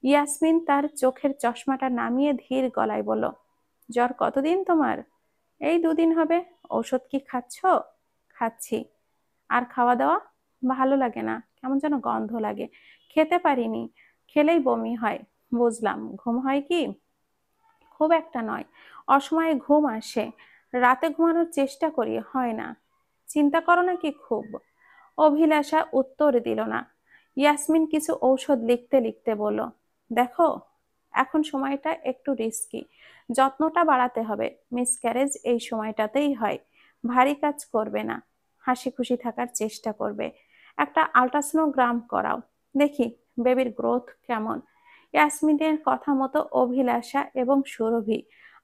ইয়াসমিন তার চোখের চশমাটা নামিয়ে ধীর গলায় বলল, জ্বর কতদিন তোমার? এই 2 দিন হবে। ঔষধ কি খাচ্ছ? খাচ্ছি। আর খাওয়া দাওয়া? ভালো লাগে না, কেমন যেন গন্ধ লাগে, খেতে পারিনি, খেলেই বমি হয়। বুঝলাম। ঘুম হয় কি? খুব একটা নয়, অসময়ে ঘুম আসে, রাতে ঘুমানোর চেষ্টা করি, হয় না। চিন্তা করো নাকি খুব? অভিলাষা উত্তর দিল না। ইয়াসমিন কিছু ঔষধ লিখতে লিখতে বলল, দেখো, এখন সময়টা একটু রিস্কি, যত্নটা বাড়াতে হবে। মিসক্যারেজ এই সময়টাতেই হয়, ভারী কাজ করবে না, হাসি খুশি থাকার চেষ্টা করবে। একটা আল্ট্রাসোনোগ্রাম করাও, দেখি বেবির গ্রোথ কেমন। ইয়াসমিনের কথা মতো অভিলাষা এবং সুরভি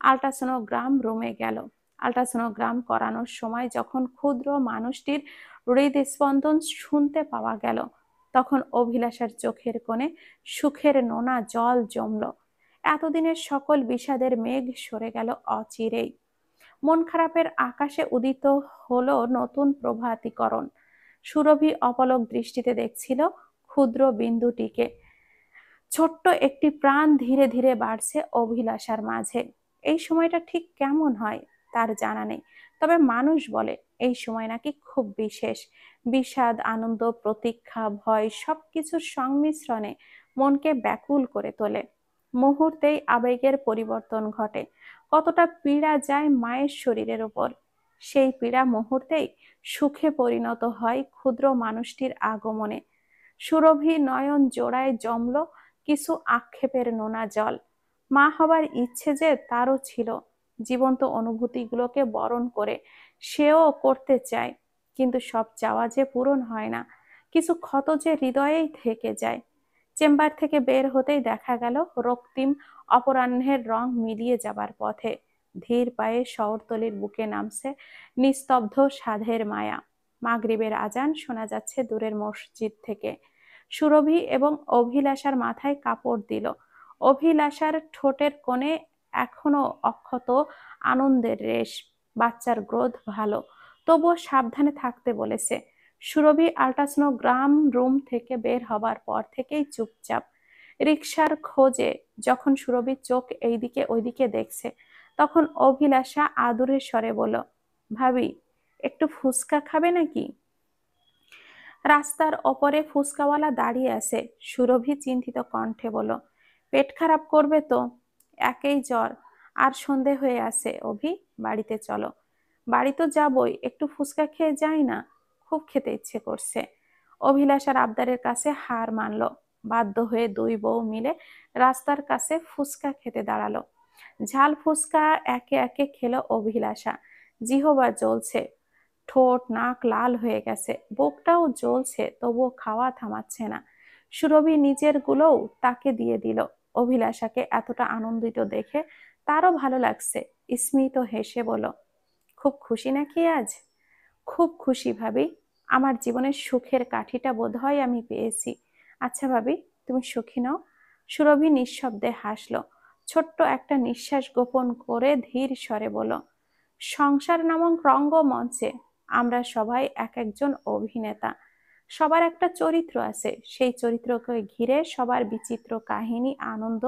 আল্ট্রাসোনোগ্রাম রুমে গেল। আল্ট্রাসোনোগ্রাম করানোর সময় যখন ক্ষুদ্র মানুষটির হৃদস্পন্দন শুনতে পাওয়া গেল, তখন অভিলাষার চোখের কোণে সুখের নোনা জল জমল। এতদিনের সকল বিষাদের মেঘ সরে গেল অচিরেই। মন খারাপের আকাশে উদিত হলো নতুন প্রভাতীকরণ। সুরভি অপলক দৃষ্টিতে দেখছিল ক্ষুদ্র বিন্দুটিকে। ছোট্ট একটি প্রাণ ধীরে ধীরে বাড়ছে অভিলাষার মাঝে। এই সময়টা ঠিক কেমন হয় তার জানা নেই, তবে মানুষ বলে এই সময় নাকি খুব বিশেষ। বিষাদ, আনন্দ, প্রতীক্ষা, ভয় সবকিছুর সংমিশ্রণে মনকে ব্যাকুল করে তোলে। মুহূর্তেই আবেগের পরিবর্তন ঘটে। কতটা পীড়া যায় মায়ের শরীরের উপর, সেই পীড়া মুহূর্তেই সুখে পরিণত হয় ক্ষুদ্র মানুষটির আগমনে। সুরভি নয়ন জোড়ায় জমল কিছু আক্ষেপের নোনা জল। মা হবার ইচ্ছে যে তারও ছিল, জীবন্ত অনুভূতিগুলোকে বরণ করে সেও করতে চায়, কিন্তু সব চাওয়া যে পূরণ হয় না, কিছু ক্ষত যে হৃদয়েই থেকে যায়। চেম্বার থেকে বের হতেই দেখা গেল রক্তিম অপরাহ্নের রং মিলিয়ে যাবার পথে ধীর পায়ে শহরতলির বুকে নামছে নিস্তব্ধ সাধের মায়া। মাগরিবের আজান শোনা যাচ্ছে দূরের মসজিদ থেকে। সুরভি এবং অভিলাষার মাথায় কাপড় দিল। অভিলাষার ঠোঁটের কোণে এখনো অক্ষত আনন্দের রেশ। বাচ্চার গ্রোথ ভালো, তবুও সাবধানে থাকতে বলেছে। সুরভি আল্ট্রাসোনোগ্রাম রুম থেকে বের হবার পর থেকেই চুপচাপ। রিকশার খোঁজে যখন সুরভির চোখ এইদিকে ওইদিকে দেখছে, তখন অভিলাষা আদরের স্বরে বলল, ভাবি একটু ফুচকা খাবে নাকি? রাস্তার ওপরে ফুচকাওয়ালা দাঁড়িয়ে আছে। সুরভি চিন্তিত কণ্ঠে বলল, পেট খারাপ করবে তো, একেই জ্বর আর সন্ধে হয়ে আছে। অভি, বাড়িতে চলো। বাড়ি তো যাবই, একটু ফুচকা খেয়ে যাই না, খুব খেতে ইচ্ছে করছে। অভিলাষার আবদারের কাছে হার মানল। বাধ্য হয়ে দুই বউ মিলে রাস্তার কাছে ফুচকা খেতে দাঁড়ালো। ঝাল ফুচকা একে একে খেলো অভিলাষা। জিহবা জ্বলছে, ঠোঁট নাক লাল হয়ে গেছে, বুকটাও জ্বলছে, তবুও খাওয়া থামাচ্ছে না। সুরভি নিজের গুলোও তাকে দিয়ে দিল। অভিলাষাকে এতটা আনন্দিত দেখে তারও ভালো লাগছে। স্মিত হেসে বলল, খুব খুশি নাকি আজ? খুব খুশি ভাবি, আমার জীবনের সুখের কাঠিটা বোধহয় আমি পেয়েছি। আচ্ছা ভাবি, তুমি সুখী নও? সুরভি নিঃশব্দে হাসলো। ছোট্ট একটা নিঃশ্বাস গোপন করে ধীর স্বরে বলল, সংসার নামক রঙ্গমঞ্চে আমরা সবাই এক একজন অভিনেতা। সবার একটা চরিত্র আছে, সেই চরিত্রকে ঘিরে সবার বিচিত্র কাহিনী, আনন্দ,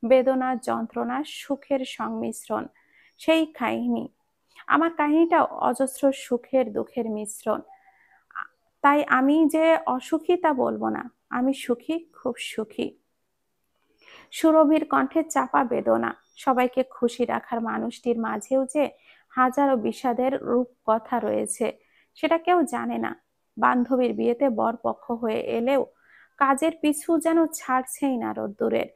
বেদনা, যন্ত্রণা, সুখের সংমিশ্রণ। সেই কাহিনী, আমার কাহিনীটাও অজস্র সুখের দুঃখের মিশ্রণ। তাই আমি যে অসুখী তা বলবো না, আমি সুখী, খুব সুখী। সুরভির কণ্ঠে চাপা বেদনা। সবাইকে খুশি রাখার মানুষটির মাঝেও যে হাজারো বিষাদের রূপকথা রয়েছে, সেটা কেউ জানে না। বান্ধবীর বিয়েতে বরপক্ষ হয়ে এলেও কাজের পিছু যেন ছাড়ছেই না রোদ্দুরের।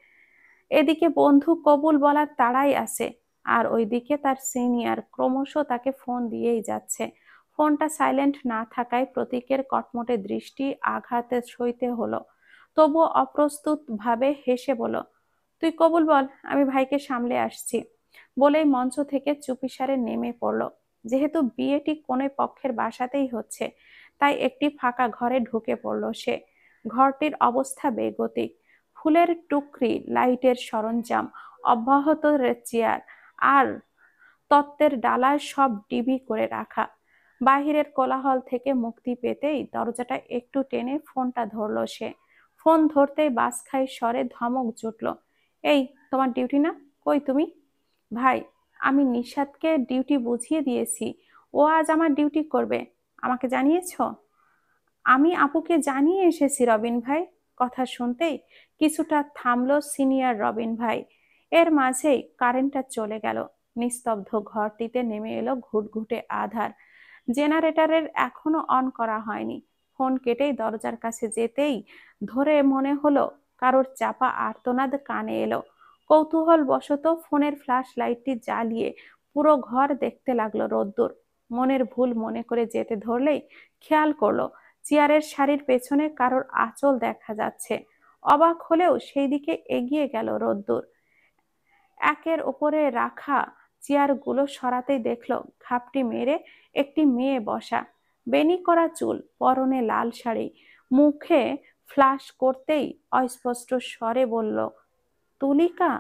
এদিকে বন্ধু কবুল বলার তাড়াই আছে, আর ওইদিকে তার সিনিয়র ক্রমশ তাকে ফোন দিয়েই যাচ্ছে। ফোনটা সাইলেন্ট না থাকায় প্রতীকের কটমটে দৃষ্টি আঘাতে সইতে হলো। তবুও অপ্রস্তুত ভাবে হেসে বলল, তুই কবুল বল, আমি ভাইকে সামলে আসছি। বলেই মঞ্চ থেকে চুপিসারে নেমে পড়ল। যেহেতু বিয়েটি কোনে পক্ষের বাসাতেই হচ্ছে, তাই একটি ফাঁকা ঘরে ঢুকে পড়ল সে। ঘরটির অবস্থা বেগতিক। ফুলের টুকরি, লাইটের সরঞ্জাম, অব্যাহত চেয়ার আর তত্ত্বের ডালায় সব ডিবি করে রাখা। বাহিরের কোলাহল থেকে মুক্তি পেতেই দরজাটা একটু টেনে ফোনটা ধরল সে। ফোন ধরতেই বাজখাই স্বরে ধমক জুটল, এই তোমার ডিউটি না? কই তুমি? ভাই, আমি নিশাদকে ডিউটি বুঝিয়ে দিয়েছি, ও আজ আমার ডিউটি করবে। আমাকে জানিয়েছো? আমি আপুকে জানিয়ে এসেছি রবিন ভাই। কথা শুনতেই কিছুটা থামলো সিনিয়র রবিন ভাই। এর মাঝেই কারেন্টটা চলে গেল। নিস্তব্ধ ঘরটিতে নেমে এলো ঘুটঘুটে আধার। জেনারেটরের এখনো অন করা হয়নি। ফোন কেটেই দরজার কাছে যেতেই ধরে মনে হলো কারোর চাপা আর্তনাদ কানে এলো। কৌতূহল বশত ফোনের ফ্ল্যাশ লাইটটি জ্বালিয়ে পুরো ঘর দেখতে লাগলো রোদ্দুর। মনের ভুল মনে করে যেতে ধরলেই খেয়াল করলো চেয়ারের সারির পেছনে কারোর আঁচল দেখা যাচ্ছে। অবাক হলেও সেই দিকে এগিয়ে গেল রোদ্দুর। একের ওপরে রাখা চেয়ারগুলো সরাতেই দেখলো ঘাপটি মেরে একটি মেয়ে বসা। বেনি করা চুল, পরনে লাল শাড়ি, মুখে ফ্লাশ করতেই অস্পষ্ট স্বরে বলল, তুলিকা।